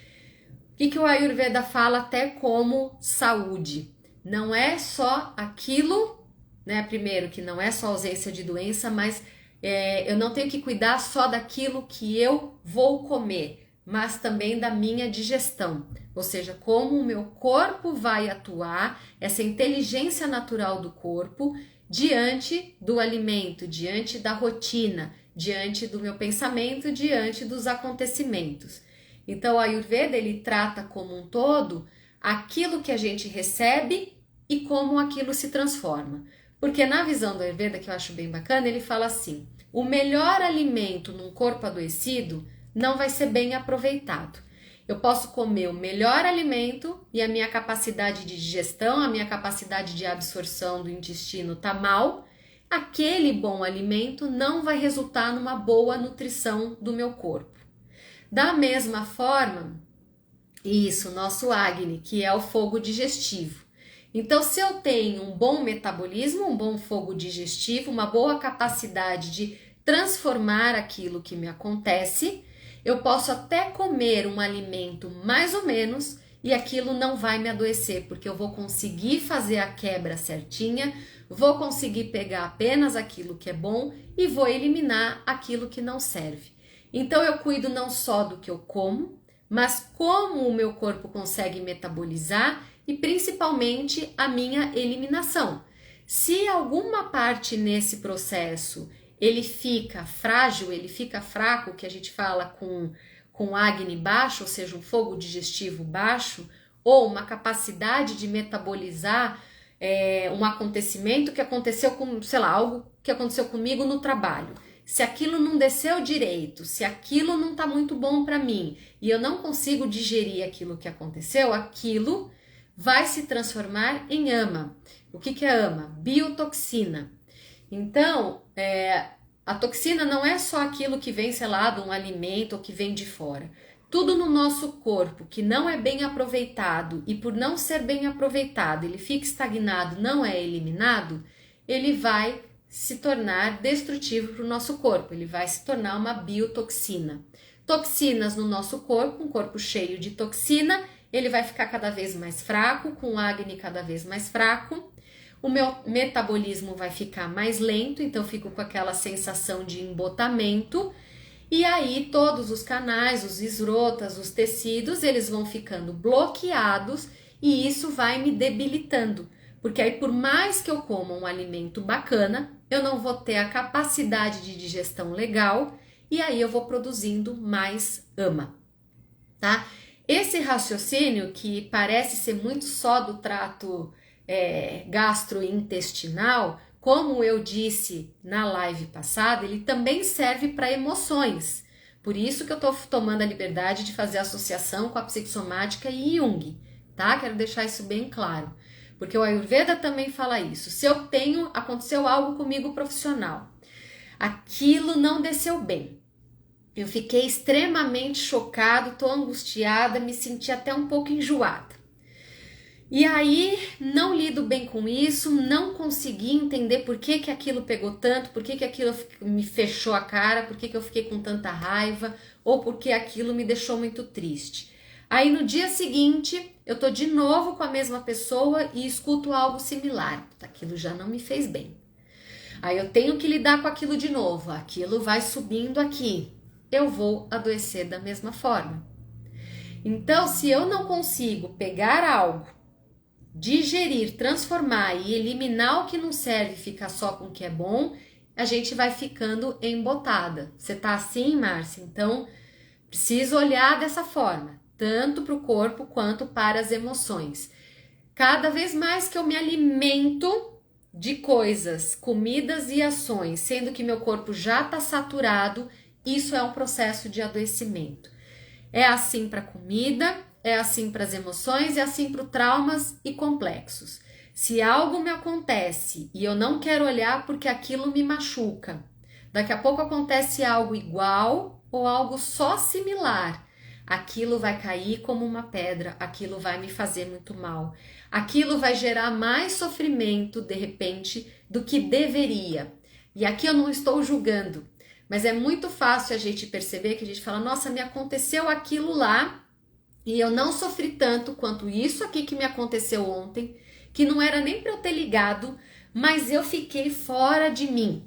o que o Ayurveda fala até como saúde? Não é só aquilo, né, primeiro, que não é só ausência de doença, mas eu não tenho que cuidar só daquilo que eu vou comer, mas também da minha digestão, ou seja, como o meu corpo vai atuar, essa inteligência natural do corpo, diante do alimento, diante da rotina, diante do meu pensamento, diante dos acontecimentos. Então, o Ayurveda, ele trata como um todo aquilo que a gente recebe e como aquilo se transforma. Porque na visão do Ayurveda, que eu acho bem bacana, ele fala assim, o melhor alimento num corpo adoecido não vai ser bem aproveitado. Eu posso comer o melhor alimento e a minha capacidade de digestão, a minha capacidade de absorção do intestino está mal. Aquele bom alimento não vai resultar numa boa nutrição do meu corpo. Da mesma forma, isso, nosso Agni, que é o fogo digestivo. Então, se eu tenho um bom metabolismo, um bom fogo digestivo, uma boa capacidade de transformar aquilo que me acontece, eu posso até comer um alimento mais ou menos e aquilo não vai me adoecer, porque eu vou conseguir fazer a quebra certinha, vou conseguir pegar apenas aquilo que é bom e vou eliminar aquilo que não serve. Então, eu cuido não só do que eu como, mas como o meu corpo consegue metabolizar e principalmente a minha eliminação. Se alguma parte nesse processo ele fica frágil, ele fica fraco, que a gente fala com Agni baixo, ou seja, um fogo digestivo baixo, ou uma capacidade de metabolizar um acontecimento que aconteceu com, sei lá, algo que aconteceu comigo no trabalho. Se aquilo não desceu direito, se aquilo não está muito bom para mim e eu não consigo digerir aquilo que aconteceu, aquilo vai se transformar em ama. O que é ama? Biotoxina. Então, a toxina não é só aquilo que vem, sei lá, de um alimento ou que vem de fora. Tudo no nosso corpo que não é bem aproveitado e por não ser bem aproveitado, ele fica estagnado, não é eliminado, ele vai se tornar destrutivo para o nosso corpo, ele vai se tornar uma biotoxina. Toxinas no nosso corpo, um corpo cheio de toxina, ele vai ficar cada vez mais fraco, com o Agni cada vez mais fraco, o meu metabolismo vai ficar mais lento, então eu fico com aquela sensação de embotamento, e aí todos os canais, os esrotas, os tecidos, eles vão ficando bloqueados e isso vai me debilitando, porque aí por mais que eu coma um alimento bacana, eu não vou ter a capacidade de digestão legal e aí eu vou produzindo mais ama, tá? Esse raciocínio que parece ser muito só do trato gastrointestinal, como eu disse na live passada, ele também serve para emoções. Por isso que eu estou tomando a liberdade de fazer associação com a psicossomática e Jung, tá? Quero deixar isso bem claro. Porque o Ayurveda também fala isso. Se aconteceu algo comigo profissional, aquilo não desceu bem. Eu fiquei extremamente chocado, estou angustiada, me senti até um pouco enjoada. E aí, não lido bem com isso, não consegui entender por que aquilo pegou tanto, por que aquilo me fechou a cara, por que eu fiquei com tanta raiva, ou porque aquilo me deixou muito triste. Aí no dia seguinte, eu tô de novo com a mesma pessoa e escuto algo similar. Aquilo já não me fez bem. Aí eu tenho que lidar com aquilo de novo, aquilo vai subindo aqui. Eu vou adoecer da mesma forma. Então, se eu não consigo pegar algo digerir, transformar e eliminar o que não serve e ficar só com o que é bom, a gente vai ficando embotada. Você tá assim, Márcia? Então, preciso olhar dessa forma, tanto para o corpo quanto para as emoções. Cada vez mais que eu me alimento de coisas, comidas e ações, sendo que meu corpo já está saturado, isso é um processo de adoecimento. É assim para a comida, é assim para as emoções, é assim para os traumas e complexos. Se algo me acontece e eu não quero olhar porque aquilo me machuca, daqui a pouco acontece algo igual ou algo só similar, aquilo vai cair como uma pedra, aquilo vai me fazer muito mal, aquilo vai gerar mais sofrimento de repente do que deveria. E aqui eu não estou julgando, mas é muito fácil a gente perceber que a gente fala, nossa, me aconteceu aquilo lá e eu não sofri tanto quanto isso aqui que me aconteceu ontem, que não era nem para eu ter ligado, mas eu fiquei fora de mim.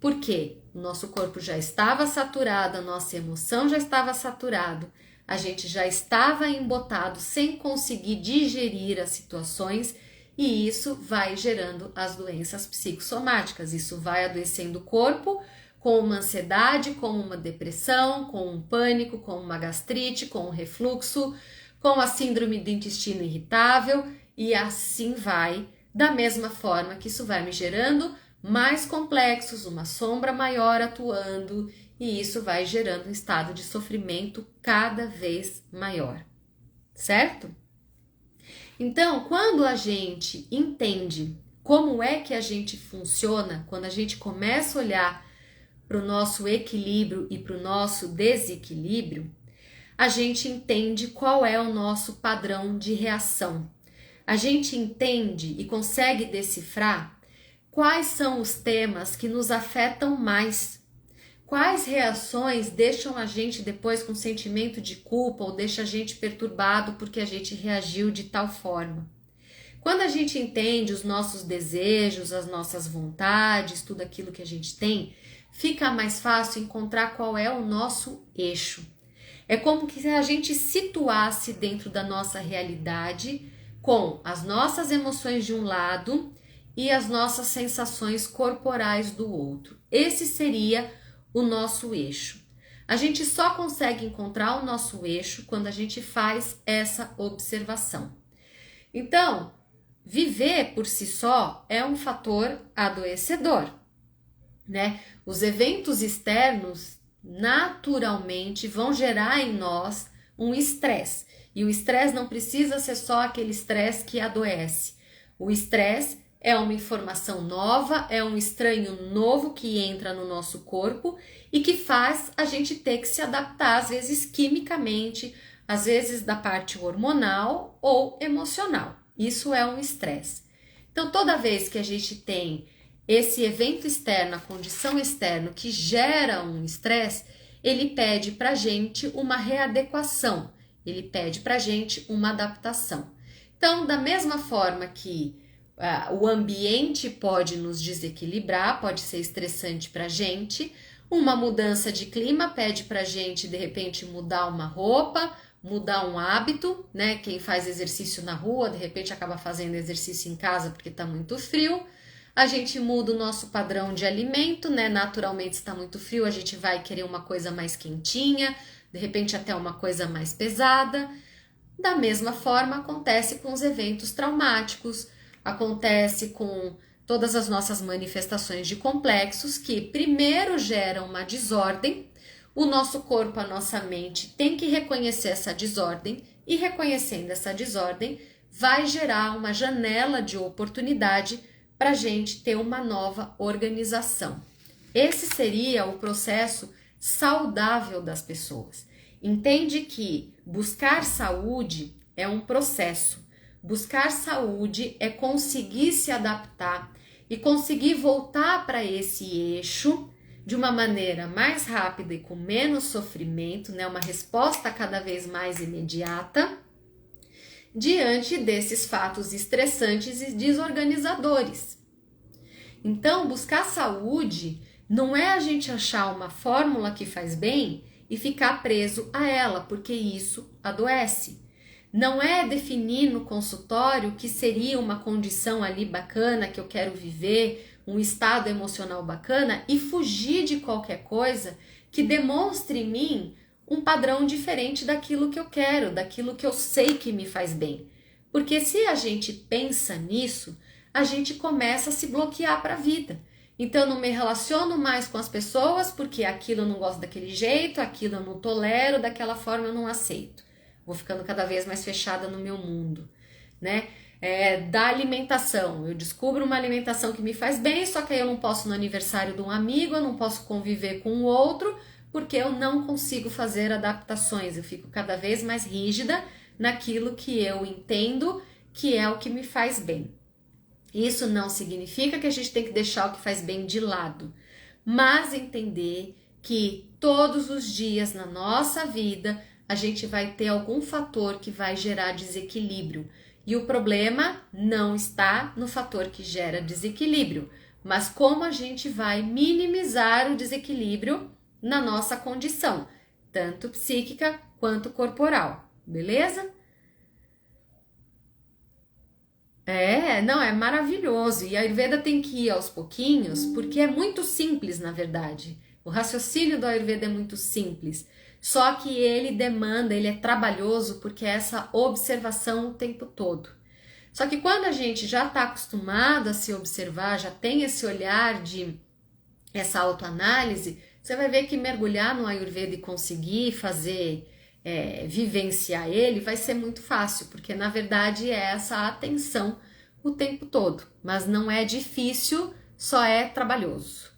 Por quê? O nosso corpo já estava saturado, a nossa emoção já estava saturada, a gente já estava embotado sem conseguir digerir as situações e isso vai gerando as doenças psicossomáticas. Isso vai adoecendo o corpo com uma ansiedade, com uma depressão, com um pânico, com uma gastrite, com um refluxo, com a síndrome do intestino irritável e assim vai, da mesma forma que isso vai me gerando mais complexos, uma sombra maior atuando e isso vai gerando um estado de sofrimento cada vez maior, certo? Então, quando a gente entende como é que a gente funciona, quando a gente começa a olhar para o nosso equilíbrio e para o nosso desequilíbrio, a gente entende qual é o nosso padrão de reação. A gente entende e consegue decifrar quais são os temas que nos afetam mais. Quais reações deixam a gente depois com sentimento de culpa ou deixa a gente perturbado porque a gente reagiu de tal forma. Quando a gente entende os nossos desejos, as nossas vontades, tudo aquilo que a gente tem, fica mais fácil encontrar qual é o nosso eixo. É como se a gente situasse dentro da nossa realidade com as nossas emoções de um lado e as nossas sensações corporais do outro. Esse seria o nosso eixo. A gente só consegue encontrar o nosso eixo quando a gente faz essa observação. Então, viver por si só é um fator adoecedor, né? Os eventos externos naturalmente vão gerar em nós um estresse. E o estresse não precisa ser só aquele estresse que adoece. O estresse é uma informação nova, é um estranho novo que entra no nosso corpo e que faz a gente ter que se adaptar, às vezes quimicamente, às vezes da parte hormonal ou emocional. Isso é um estresse. Então, toda vez que a gente tem esse evento externo, a condição externa que gera um estresse, ele pede para a gente uma readequação, ele pede para a gente uma adaptação. Então, da mesma forma que o ambiente pode nos desequilibrar, pode ser estressante para a gente, uma mudança de clima pede para a gente, de repente, mudar uma roupa, mudar um hábito, né? Quem faz exercício na rua, de repente acaba fazendo exercício em casa porque está muito frio. A gente muda o nosso padrão de alimento, né? Naturalmente está muito frio, a gente vai querer uma coisa mais quentinha, de repente até uma coisa mais pesada. Da mesma forma acontece com os eventos traumáticos, acontece com todas as nossas manifestações de complexos que primeiro geram uma desordem. O nosso corpo, a nossa mente tem que reconhecer essa desordem e reconhecendo essa desordem vai gerar uma janela de oportunidade para a gente ter uma nova organização. Esse seria o processo saudável das pessoas. Entende que buscar saúde é um processo. Buscar saúde é conseguir se adaptar e conseguir voltar para esse eixo de uma maneira mais rápida e com menos sofrimento, né? Uma resposta cada vez mais imediata diante desses fatos estressantes e desorganizadores. Então, buscar saúde não é a gente achar uma fórmula que faz bem e ficar preso a ela, porque isso adoece. Não é definir no consultório o que seria uma condição ali bacana que eu quero viver, um estado emocional bacana e fugir de qualquer coisa que demonstre em mim um padrão diferente daquilo que eu quero, daquilo que eu sei que me faz bem. Porque se a gente pensa nisso, a gente começa a se bloquear para a vida. Então eu não me relaciono mais com as pessoas porque aquilo eu não gosto daquele jeito, aquilo eu não tolero, daquela forma eu não aceito. Vou ficando cada vez mais fechada no meu mundo, né? Da alimentação, eu descubro uma alimentação que me faz bem, só que aí eu não posso no aniversário de um amigo, eu não posso conviver com o outro, porque eu não consigo fazer adaptações, eu fico cada vez mais rígida naquilo que eu entendo que é o que me faz bem. Isso não significa que a gente tem que deixar o que faz bem de lado, mas entender que todos os dias na nossa vida a gente vai ter algum fator que vai gerar desequilíbrio. E o problema não está no fator que gera desequilíbrio, mas como a gente vai minimizar o desequilíbrio na nossa condição, tanto psíquica quanto corporal, beleza? Não, é maravilhoso. E a Ayurveda tem que ir aos pouquinhos, porque é muito simples, na verdade. O raciocínio do Ayurveda é muito simples. Só que ele é trabalhoso porque é essa observação o tempo todo. Só que quando a gente já está acostumado a se observar, já tem esse olhar de essa autoanálise, você vai ver que mergulhar no Ayurveda e conseguir fazer, vivenciar ele, vai ser muito fácil, porque na verdade é essa atenção o tempo todo, mas não é difícil, só é trabalhoso.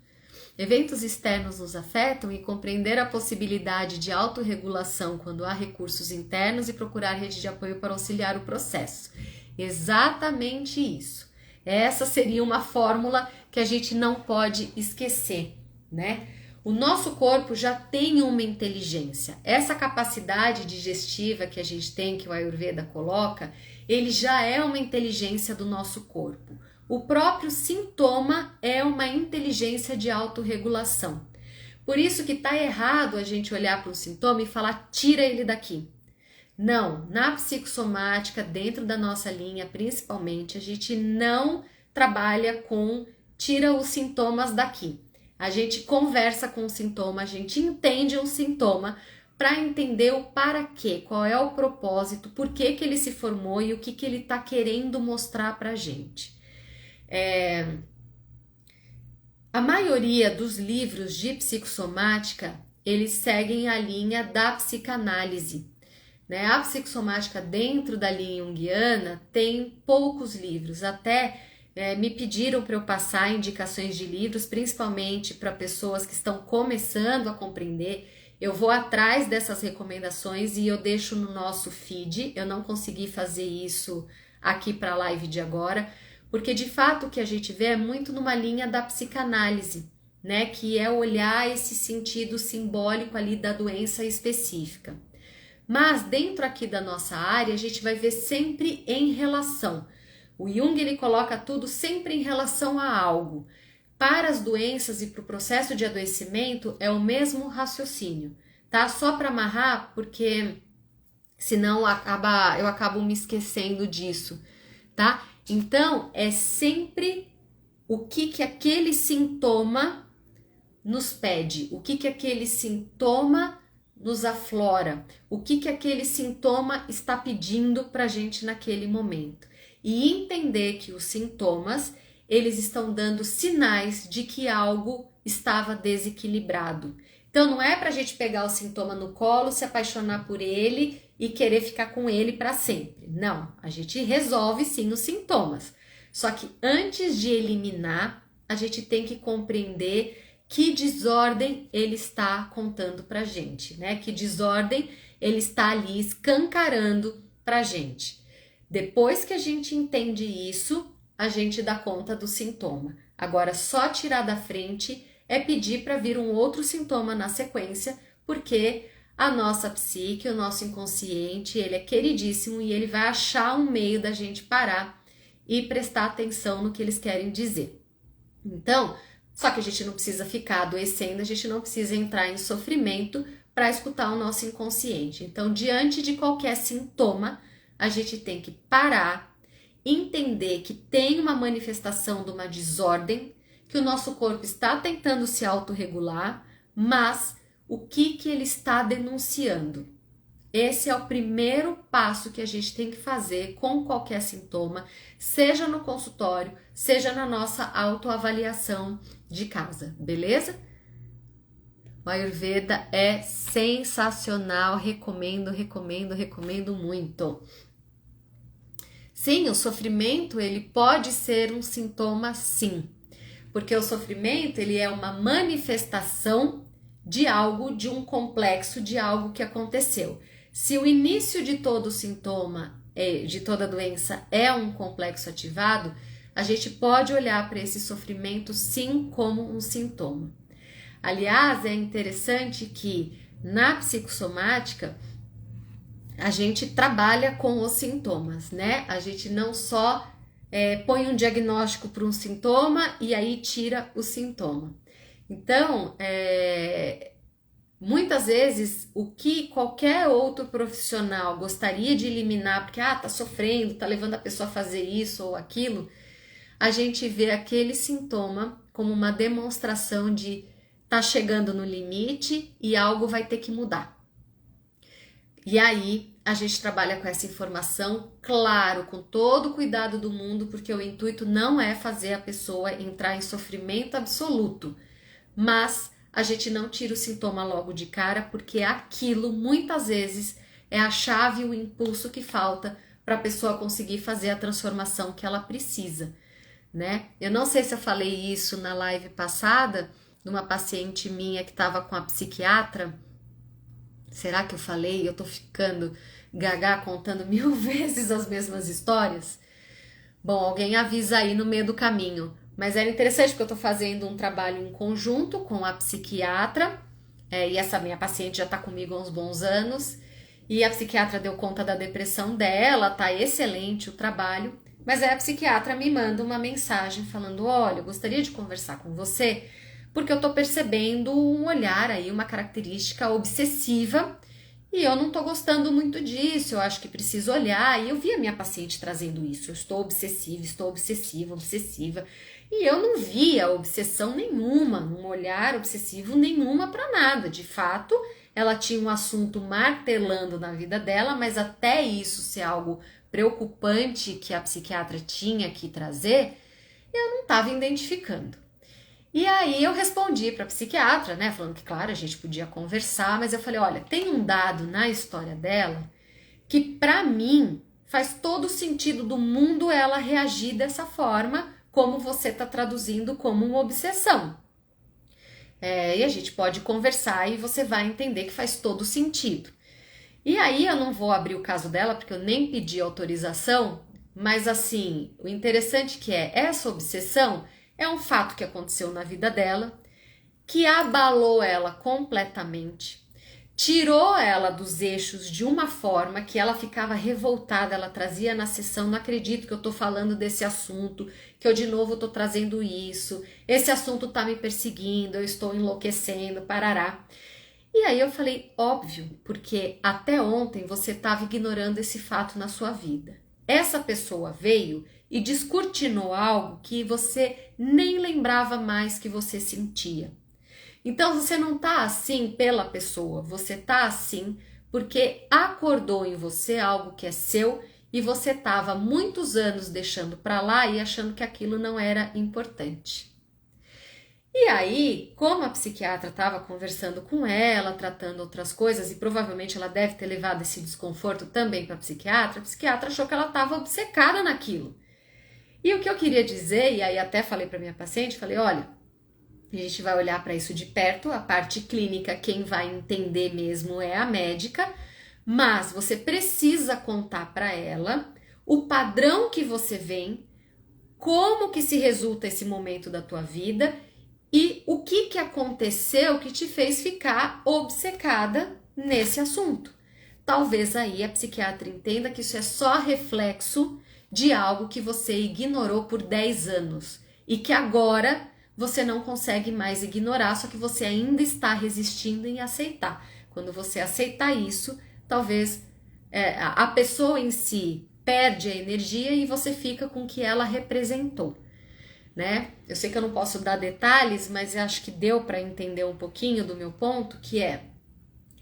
Eventos externos nos afetam e compreender a possibilidade de autorregulação quando há recursos internos e procurar rede de apoio para auxiliar o processo. Exatamente isso. Essa seria uma fórmula que a gente não pode esquecer, né? O nosso corpo já tem uma inteligência. Essa capacidade digestiva que a gente tem, que o Ayurveda coloca, ele já é uma inteligência do nosso corpo. O próprio sintoma é uma inteligência de autorregulação. Por isso que tá errado a gente olhar para um sintoma e falar, tira ele daqui. Não, na psicossomática, dentro da nossa linha, principalmente, a gente não trabalha com tira os sintomas daqui. A gente conversa com o sintoma, a gente entende o sintoma para entender o para quê, qual é o propósito, por que que ele se formou e o que que ele está querendo mostrar para a gente. A maioria dos livros de psicossomática, eles seguem a linha da psicanálise, né? A psicossomática dentro da linha junguiana tem poucos livros, até me pediram para eu passar indicações de livros, principalmente para pessoas que estão começando a compreender. Eu vou atrás dessas recomendações e eu deixo no nosso feed. Eu não consegui fazer isso aqui para a live de agora, porque de fato o que a gente vê é muito numa linha da psicanálise, né? Que é olhar esse sentido simbólico ali da doença específica. Mas dentro aqui da nossa área, a gente vai ver sempre em relação. O Jung, ele coloca tudo sempre em relação a algo. Para as doenças e para o processo de adoecimento, é o mesmo raciocínio, tá? Só para amarrar, porque senão eu acabo me esquecendo disso, tá? Então, é sempre o que aquele sintoma nos pede, o que aquele sintoma nos aflora, o que aquele sintoma está pedindo para a gente naquele momento. E entender que os sintomas, eles estão dando sinais de que algo estava desequilibrado. Então, não é para a gente pegar o sintoma no colo, se apaixonar por ele e querer ficar com ele para sempre. Não, a gente resolve sim os sintomas. Só que antes de eliminar, a gente tem que compreender que desordem ele está contando pra gente, né? Que desordem ele está ali escancarando pra gente. Depois que a gente entende isso, a gente dá conta do sintoma. Agora, só tirar da frente é pedir para vir um outro sintoma na sequência, porque a nossa psique, o nosso inconsciente, ele é queridíssimo e ele vai achar um meio da gente parar e prestar atenção no que eles querem dizer. Então, só que a gente não precisa ficar adoecendo, a gente não precisa entrar em sofrimento para escutar o nosso inconsciente. Então, diante de qualquer sintoma, a gente tem que parar, entender que tem uma manifestação de uma desordem, que o nosso corpo está tentando se autorregular, mas o que ele está denunciando? Esse é o primeiro passo que a gente tem que fazer com qualquer sintoma, seja no consultório, seja na nossa autoavaliação de casa, beleza? O Ayurveda é sensacional, recomendo muito. Sim, o sofrimento ele pode ser um sintoma, sim, porque o sofrimento ele é uma manifestação de algo, de um complexo, de algo que aconteceu. Se o início de todo sintoma, de toda doença é um complexo ativado, a gente pode olhar para esse sofrimento sim como um sintoma. Aliás, é interessante que na psicossomática a gente trabalha com os sintomas, né? A gente não só põe um diagnóstico para um sintoma e aí tira o sintoma. Então, muitas vezes, o que qualquer outro profissional gostaria de eliminar, porque tá sofrendo, tá levando a pessoa a fazer isso ou aquilo, a gente vê aquele sintoma como uma demonstração de tá chegando no limite e algo vai ter que mudar. E aí, a gente trabalha com essa informação, claro, com todo o cuidado do mundo, porque o intuito não é fazer a pessoa entrar em sofrimento absoluto, mas a gente não tira o sintoma logo de cara, porque aquilo muitas vezes é a chave, o impulso que falta para a pessoa conseguir fazer a transformação que ela precisa, né? Eu não sei se eu falei isso na live passada, de uma paciente minha que estava com a psiquiatra. Será que eu falei? Eu tô ficando gaga contando 1000 vezes as mesmas histórias? Bom, alguém avisa aí no meio do caminho. Mas era interessante porque eu tô fazendo um trabalho em conjunto com a psiquiatra, e essa minha paciente já tá comigo há uns bons anos, e a psiquiatra deu conta da depressão dela, tá excelente o trabalho, mas aí a psiquiatra me manda uma mensagem falando: olha, eu gostaria de conversar com você, porque eu tô percebendo um olhar aí, uma característica obsessiva, e eu não tô gostando muito disso, eu acho que preciso olhar. E eu vi a minha paciente trazendo isso: eu estou obsessiva, e eu não via obsessão nenhuma, um olhar obsessivo nenhuma para nada. De fato, ela tinha um assunto martelando na vida dela, mas até isso ser algo preocupante que a psiquiatra tinha que trazer, eu não estava identificando. E aí eu respondi para a psiquiatra, né, falando que, claro, a gente podia conversar, mas eu falei: olha, tem um dado na história dela que para mim faz todo o sentido do mundo ela reagir dessa forma, como você está traduzindo como uma obsessão. E a gente pode conversar e você vai entender que faz todo sentido. E aí eu não vou abrir o caso dela, porque eu nem pedi autorização, mas assim, o interessante que essa obsessão é um fato que aconteceu na vida dela, que abalou ela completamente, tirou ela dos eixos de uma forma que ela ficava revoltada. Ela trazia na sessão: não acredito que eu tô falando desse assunto, que eu de novo tô trazendo isso, esse assunto tá me perseguindo, eu estou enlouquecendo, parará. E aí eu falei: óbvio, porque até ontem você estava ignorando esse fato na sua vida. Essa pessoa veio e descortinou algo que você nem lembrava mais que você sentia. Então você não tá assim pela pessoa, você tá assim porque acordou em você algo que é seu e você estava muitos anos deixando para lá e achando que aquilo não era importante. E aí, como a psiquiatra estava conversando com ela, tratando outras coisas, e provavelmente ela deve ter levado esse desconforto também para a psiquiatra achou que ela estava obcecada naquilo. E o que eu queria dizer, e aí até falei para minha paciente, falei: olha, a gente vai olhar para isso de perto, a parte clínica quem vai entender mesmo é a médica, mas você precisa contar para ela o padrão que você vem, como que se resulta esse momento da tua vida e o que aconteceu que te fez ficar obcecada nesse assunto. Talvez aí a psiquiatra entenda que isso é só reflexo de algo que você ignorou por 10 anos e que agora você não consegue mais ignorar, só que você ainda está resistindo em aceitar. Quando você aceitar isso, talvez a pessoa em si perde a energia e você fica com o que ela representou, né? Eu sei que eu não posso dar detalhes, mas eu acho que deu para entender um pouquinho do meu ponto, que é,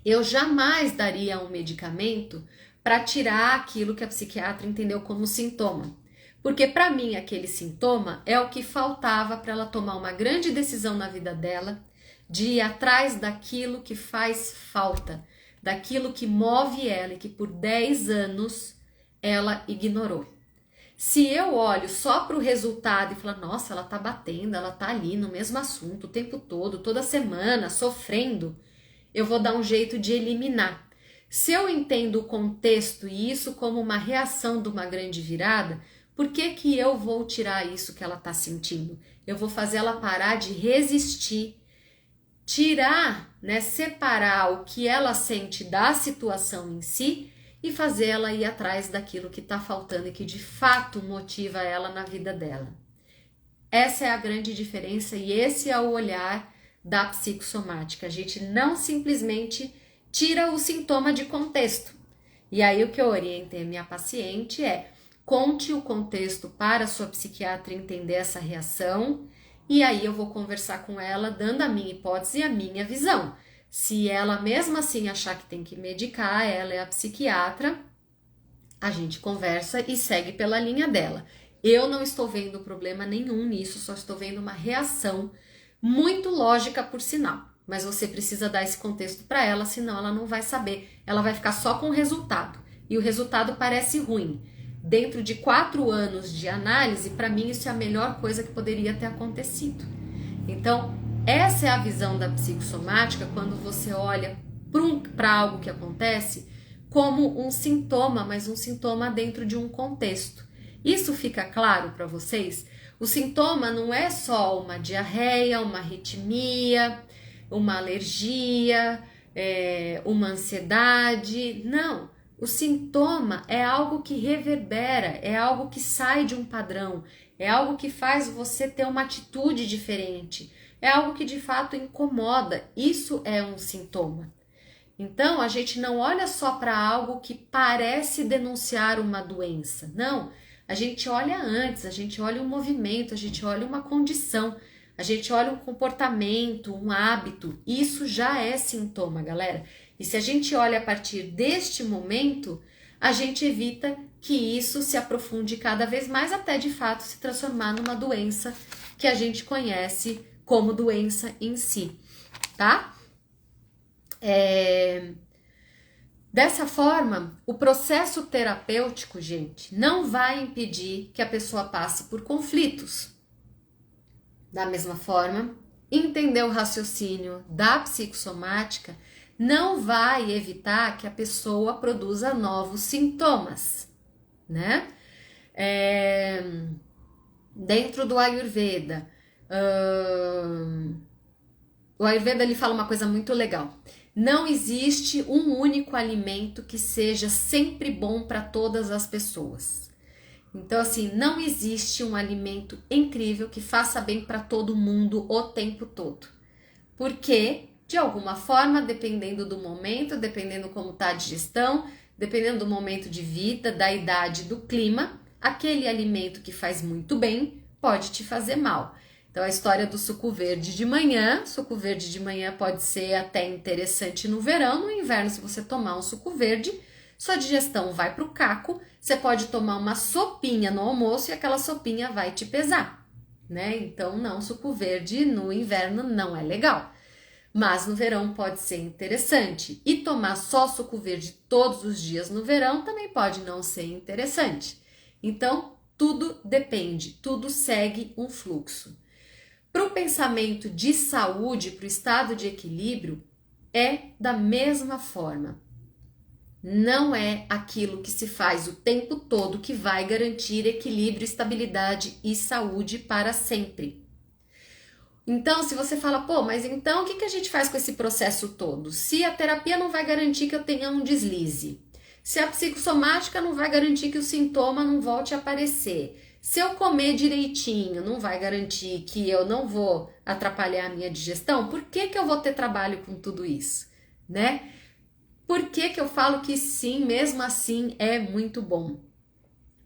eu jamais daria um medicamento para tirar aquilo que a psiquiatra entendeu como sintoma. Porque para mim aquele sintoma é o que faltava para ela tomar uma grande decisão na vida dela, de ir atrás daquilo que faz falta, daquilo que move ela e que por 10 anos ela ignorou. Se eu olho só para o resultado e falo, nossa, ela tá batendo, ela tá ali no mesmo assunto o tempo todo, toda semana, sofrendo, eu vou dar um jeito de eliminar. Se eu entendo o contexto e isso como uma reação de uma grande virada, por que que eu vou tirar isso que ela tá sentindo? Eu vou fazer ela parar de resistir, tirar, né, separar o que ela sente da situação em si e fazer ela ir atrás daquilo que está faltando e que de fato motiva ela na vida dela. Essa é a grande diferença e esse é o olhar da psicossomática. A gente não simplesmente tira o sintoma de contexto. E aí o que eu orientei a minha paciente é: conte o contexto para a sua psiquiatra entender essa reação, e aí eu vou conversar com ela dando a minha hipótese e a minha visão. Se ela mesmo assim achar que tem que medicar, ela é a psiquiatra, a gente conversa e segue pela linha dela. Eu não estou vendo problema nenhum nisso, só estou vendo uma reação muito lógica por sinal. Mas você precisa dar esse contexto para ela, senão ela não vai saber. Ela vai ficar só com o resultado. E o resultado parece ruim. Dentro de 4 anos de análise, para mim isso é a melhor coisa que poderia ter acontecido. Então, essa é a visão da psicossomática quando você olha para algo que acontece como um sintoma, mas um sintoma dentro de um contexto. Isso fica claro para vocês? O sintoma não é só uma diarreia, uma arritmia, uma alergia, uma ansiedade. Não, o sintoma é algo que reverbera, é algo que sai de um padrão, é algo que faz você ter uma atitude diferente, é algo que de fato incomoda. Isso é um sintoma. Então, a gente não olha só para algo que parece denunciar uma doença. Não, a gente olha antes, a gente olha um movimento, a gente olha uma condição, a gente olha um comportamento, um hábito. Isso já é sintoma, galera. E se a gente olha a partir deste momento, a gente evita que isso se aprofunde cada vez mais até de fato se transformar numa doença que a gente conhece como doença em si, tá? Dessa forma, o processo terapêutico, gente, não vai impedir que a pessoa passe por conflitos. Da mesma forma, entender o raciocínio da psicossomática não vai evitar que a pessoa produza novos sintomas, né? Dentro do Ayurveda, o Ayurveda ele fala uma coisa muito legal. Não existe um único alimento que seja sempre bom para todas as pessoas. Então, assim, não existe um alimento incrível que faça bem para todo mundo o tempo todo. Porque, de alguma forma, dependendo do momento, dependendo como está a digestão, dependendo do momento de vida, da idade, do clima, aquele alimento que faz muito bem pode te fazer mal. Então, a história do suco verde de manhã pode ser até interessante no verão, no inverno, se você tomar um suco verde, sua digestão vai para o caco, você pode tomar uma sopinha no almoço e aquela sopinha vai te pesar, né? Então, não, suco verde no inverno não é legal, mas no verão pode ser interessante. E tomar só suco verde todos os dias no verão também pode não ser interessante. Então, tudo depende, tudo segue um fluxo. Para o pensamento de saúde, para o estado de equilíbrio, é da mesma forma. Não é aquilo que se faz o tempo todo que vai garantir equilíbrio, estabilidade e saúde para sempre. Então, se você fala, pô, mas então o que a gente faz com esse processo todo? Se a terapia não vai garantir que eu tenha um deslize, se a psicossomática não vai garantir que o sintoma não volte a aparecer, se eu comer direitinho não vai garantir que eu não vou atrapalhar a minha digestão, por que eu vou ter trabalho com tudo isso, né? Por que que eu falo que sim, mesmo assim é muito bom?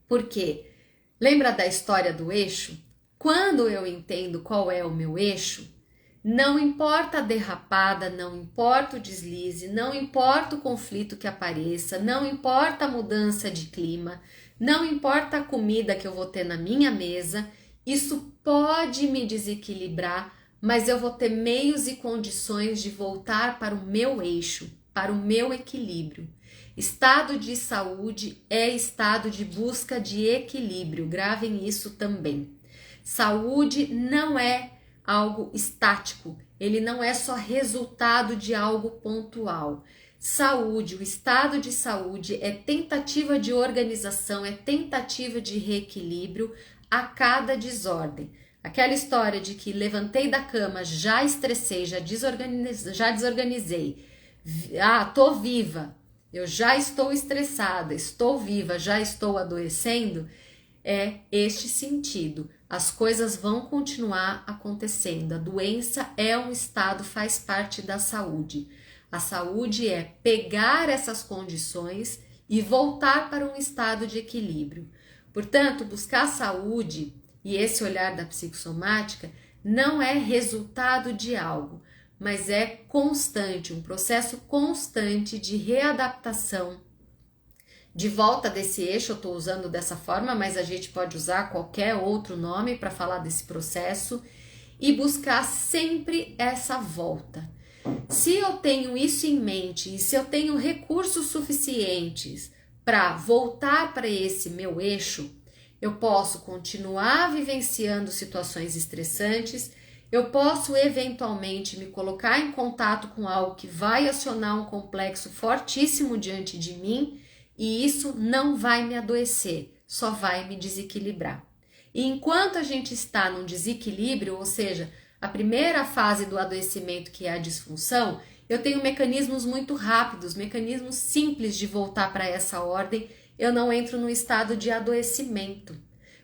Porque lembra da história do eixo? Quando eu entendo qual é o meu eixo, não importa a derrapada, não importa o deslize, não importa o conflito que apareça, não importa a mudança de clima, não importa a comida que eu vou ter na minha mesa, isso pode me desequilibrar, mas eu vou ter meios e condições de voltar para o meu eixo, para o meu equilíbrio. Estado de saúde é estado de busca de equilíbrio, gravem isso também. Saúde não é algo estático, ele não é só resultado de algo pontual. Saúde, o estado de saúde é tentativa de organização, é tentativa de reequilíbrio a cada desordem. Aquela história de que levantei da cama, já estressei, já desorganizei, tô viva, eu já estou estressada, estou viva, já estou adoecendo, é este sentido. As coisas vão continuar acontecendo. A doença é um estado, faz parte da saúde. A saúde é pegar essas condições e voltar para um estado de equilíbrio. Portanto, buscar saúde e esse olhar da psicossomática não é resultado de algo, mas é constante, um processo constante de readaptação. De volta desse eixo, eu estou usando dessa forma, mas a gente pode usar qualquer outro nome para falar desse processo e buscar sempre essa volta. Se eu tenho isso em mente e se eu tenho recursos suficientes para voltar para esse meu eixo, eu posso continuar vivenciando situações estressantes, eu posso eventualmente me colocar em contato com algo que vai acionar um complexo fortíssimo diante de mim, e isso não vai me adoecer, só vai me desequilibrar. E enquanto a gente está num desequilíbrio, ou seja, a primeira fase do adoecimento, que é a disfunção, eu tenho mecanismos muito rápidos, mecanismos simples de voltar para essa ordem, eu não entro no estado de adoecimento.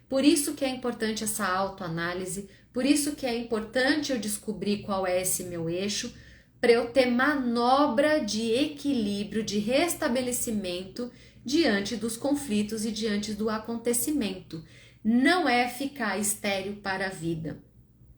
Por isso que é importante essa autoanálise, por isso que é importante eu descobrir qual é esse meu eixo, para eu ter manobra de equilíbrio, de restabelecimento diante dos conflitos e diante do acontecimento. Não é ficar estéril para a vida.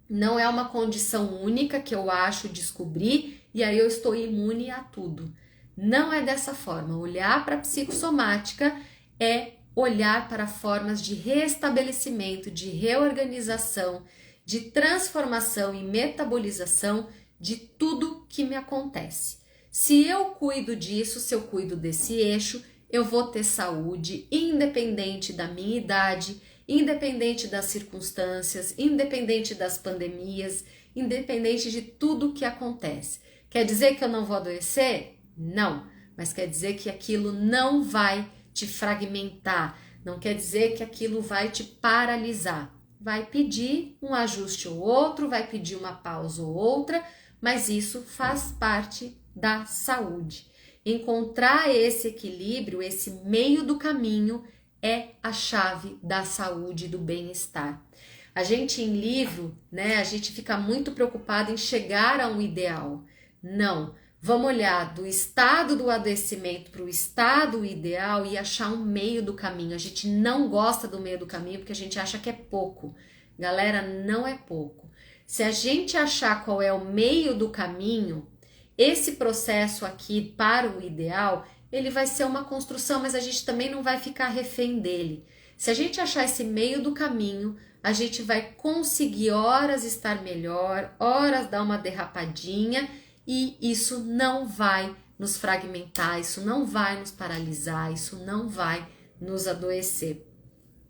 Não é uma condição única que eu acho descobrir e aí eu estou imune a tudo. Não é dessa forma. Olhar para a psicossomática é olhar para formas de restabelecimento, de reorganização, de transformação e metabolização de tudo que me acontece. Se eu cuido disso, se eu cuido desse eixo, eu vou ter saúde independente da minha idade, independente das circunstâncias, independente das pandemias, independente de tudo que acontece. Quer dizer que eu não vou adoecer? Não, mas quer dizer que aquilo não vai te fragmentar, não quer dizer que aquilo vai te paralisar. Vai pedir um ajuste ou outro, vai pedir uma pausa ou outra, mas isso faz parte da saúde. Encontrar esse equilíbrio, esse meio do caminho, é a chave da saúde e do bem-estar. A gente em livro, né, a gente fica muito preocupado em chegar a um ideal. Não, vamos olhar do estado do adoecimento para o estado ideal e achar um meio do caminho. A gente não gosta do meio do caminho porque a gente acha que é pouco. Galera, não é pouco. Se a gente achar qual é o meio do caminho, esse processo aqui para o ideal, ele vai ser uma construção, mas a gente também não vai ficar refém dele. Se a gente achar esse meio do caminho, a gente vai conseguir horas estar melhor, horas dar uma derrapadinha e isso não vai nos fragmentar, isso não vai nos paralisar, isso não vai nos adoecer.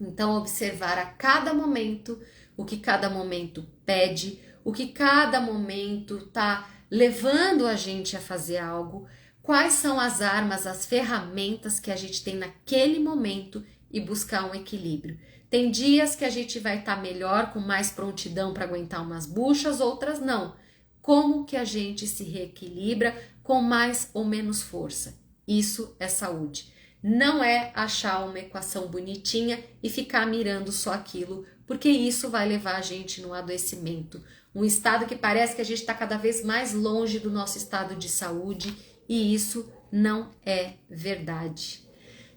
Então, observar a cada momento o que cada momento pede, o que cada momento está levando a gente a fazer algo, quais são as armas, as ferramentas que a gente tem naquele momento e buscar um equilíbrio. Tem dias que a gente vai estar melhor, com mais prontidão para aguentar umas buchas, outras não. Como que a gente se reequilibra com mais ou menos força? Isso é saúde. Não é achar uma equação bonitinha e ficar mirando só aquilo, porque isso vai levar a gente no adoecimento. Um estado que parece que a gente está cada vez mais longe do nosso estado de saúde e isso não é verdade,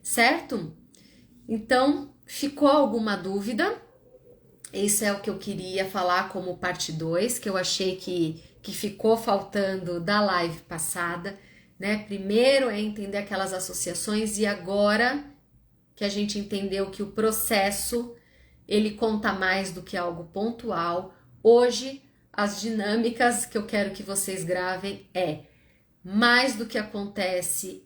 certo? Então, ficou alguma dúvida? Isso é o que eu queria falar como parte 2, que eu achei que ficou faltando da live passada, né? Primeiro é entender aquelas associações e agora que a gente entendeu que o processo, ele conta mais do que algo pontual. Hoje, as dinâmicas que eu quero que vocês gravem mais do que acontece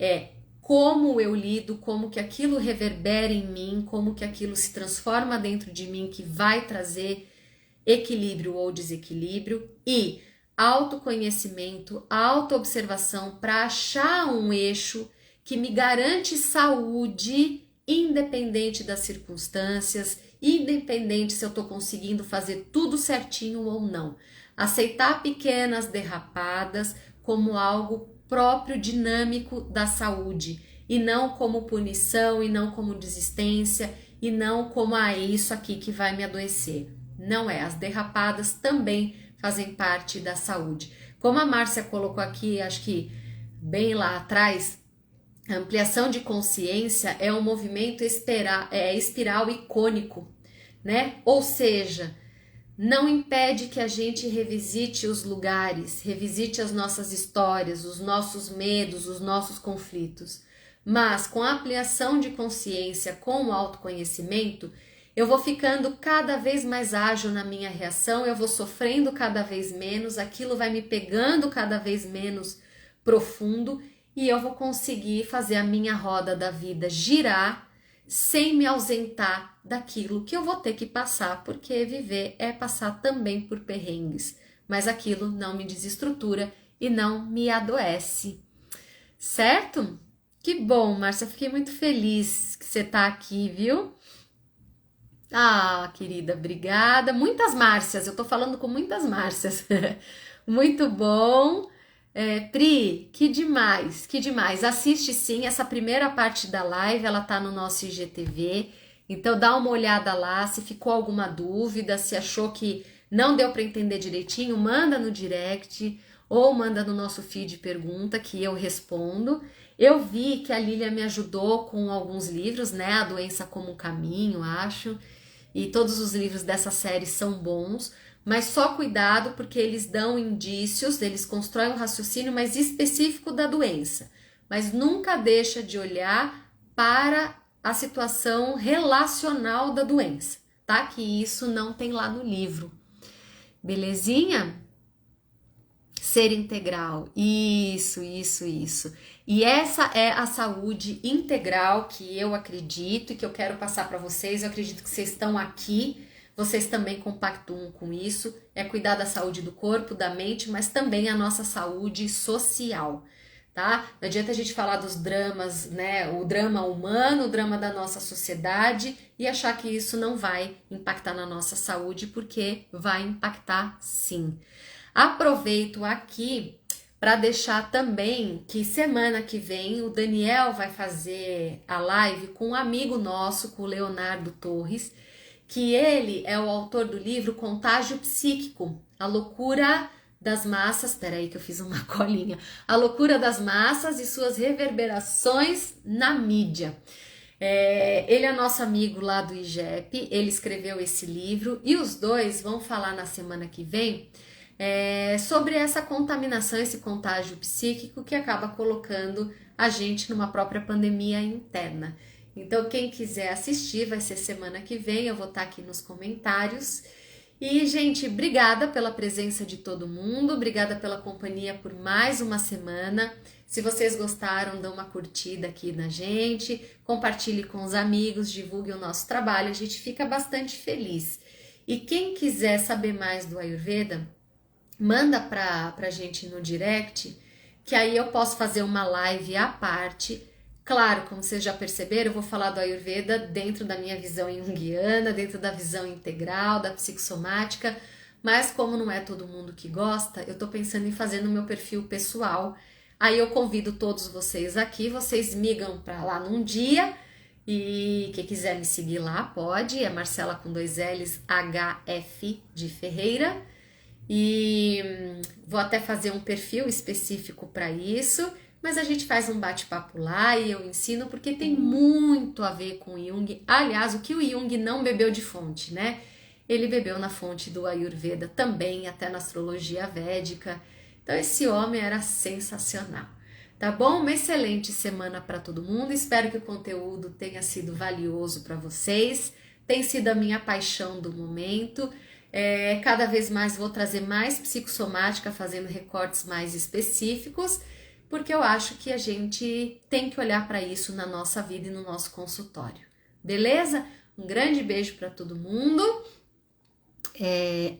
como eu lido, como que aquilo reverbera em mim, como que aquilo se transforma dentro de mim, que vai trazer equilíbrio ou desequilíbrio, e autoconhecimento, autoobservação para achar um eixo que me garante saúde, independente das circunstâncias, independente se eu estou conseguindo fazer tudo certinho ou não. Aceitar pequenas derrapadas como algo próprio dinâmico da saúde e não como punição e não como desistência e não como isso aqui que vai me adoecer. Não é, as derrapadas também fazem parte da saúde. Como a Márcia colocou aqui, acho que bem lá atrás, a ampliação de consciência é um movimento espiral icônico, né? Ou seja, não impede que a gente revisite os lugares, revisite as nossas histórias, os nossos medos, os nossos conflitos. Mas com a ampliação de consciência, com o autoconhecimento, eu vou ficando cada vez mais ágil na minha reação, eu vou sofrendo cada vez menos, aquilo vai me pegando cada vez menos profundo e eu vou conseguir fazer a minha roda da vida girar sem me ausentar daquilo que eu vou ter que passar, porque viver é passar também por perrengues, mas aquilo não me desestrutura e não me adoece, certo? Que bom, Márcia, fiquei muito feliz que você tá aqui, viu? Ah, querida, obrigada. Muitas Márcias, eu tô falando com muitas Márcias. Muito bom. Pri, que demais, que demais. Assiste sim, essa primeira parte da live, ela tá no nosso IGTV. Então dá uma olhada lá, se ficou alguma dúvida, se achou que não deu para entender direitinho, manda no direct ou manda no nosso feed pergunta que eu respondo. Eu vi que a Lília me ajudou com alguns livros, né? A Doença como um Caminho, acho. E todos os livros dessa série são bons, mas só cuidado porque eles dão indícios, eles constroem um raciocínio mais específico da doença, mas nunca deixa de olhar para a situação relacional da doença, tá? Que isso não tem lá no livro. Belezinha? Ser integral, isso. E essa é a saúde integral que eu acredito e que eu quero passar para vocês. Eu acredito que vocês estão aqui, vocês também compactuam com isso. É cuidar da saúde do corpo, da mente, mas também a nossa saúde social, tá? Não adianta a gente falar dos dramas, né? O drama humano, o drama da nossa sociedade e achar que isso não vai impactar na nossa saúde, porque vai impactar sim. Aproveito aqui para deixar também que semana que vem o Daniel vai fazer a live com um amigo nosso, com o Leonardo Torres, que ele é o autor do livro Contágio Psíquico, a loucura das massas, peraí que eu fiz uma colinha, a loucura das massas e suas reverberações na mídia. Ele é nosso amigo lá do IGEP, ele escreveu esse livro e os dois vão falar na semana que vem sobre essa contaminação, esse contágio psíquico que acaba colocando a gente numa própria pandemia interna. Então, quem quiser assistir, vai ser semana que vem, eu vou estar aqui nos comentários. E, gente, obrigada pela presença de todo mundo, obrigada pela companhia por mais uma semana. Se vocês gostaram, dão uma curtida aqui na gente, compartilhe com os amigos, divulgue o nosso trabalho, a gente fica bastante feliz. E quem quiser saber mais do Ayurveda, manda pra gente no direct, que aí eu posso fazer uma live à parte. Claro, como vocês já perceberam, eu vou falar do Ayurveda dentro da minha visão junguiana, dentro da visão integral, da psicossomática, mas como não é todo mundo que gosta, eu tô pensando em fazer no meu perfil pessoal. Aí eu convido todos vocês aqui, vocês migam pra lá num dia, e quem quiser me seguir lá pode, é Marcela com 2 L's, HF de Ferreira. E vou até fazer um perfil específico para isso, mas a gente faz um bate-papo lá e eu ensino porque tem muito a ver com Jung. Aliás, o que o Jung não bebeu de fonte, né? Ele bebeu na fonte do Ayurveda também, até na astrologia védica. Então esse homem era sensacional. Tá bom? Uma excelente semana para todo mundo. Espero que o conteúdo tenha sido valioso para vocês. Tem sido a minha paixão do momento. Cada vez mais vou trazer mais psicossomática, fazendo recortes mais específicos, porque eu acho que a gente tem que olhar para isso na nossa vida e no nosso consultório. Beleza? Um grande beijo para todo mundo.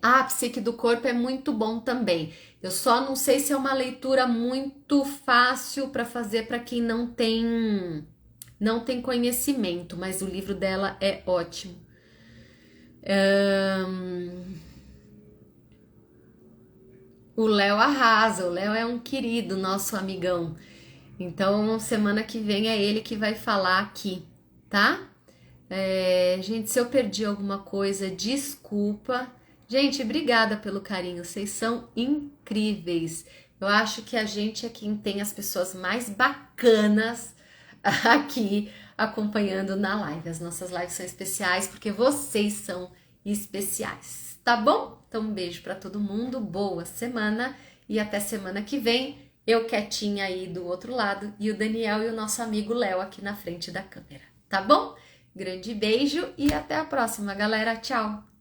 A psique do corpo é muito bom também. Eu só não sei se é uma leitura muito fácil para fazer para quem não tem conhecimento, mas o livro dela é ótimo. O Léo arrasa, o Léo é um querido, nosso amigão. Então, semana que vem é ele que vai falar aqui, tá? Gente, se eu perdi alguma coisa, desculpa. Gente, obrigada pelo carinho, vocês são incríveis. Eu acho que a gente é quem tem as pessoas mais bacanas aqui acompanhando na live. As nossas lives são especiais porque vocês são especiais, tá bom? Então, um beijo para todo mundo, boa semana e até semana que vem. Eu quietinha aí do outro lado e o Daniel e o nosso amigo Léo aqui na frente da câmera, tá bom? Grande beijo e até a próxima, galera. Tchau!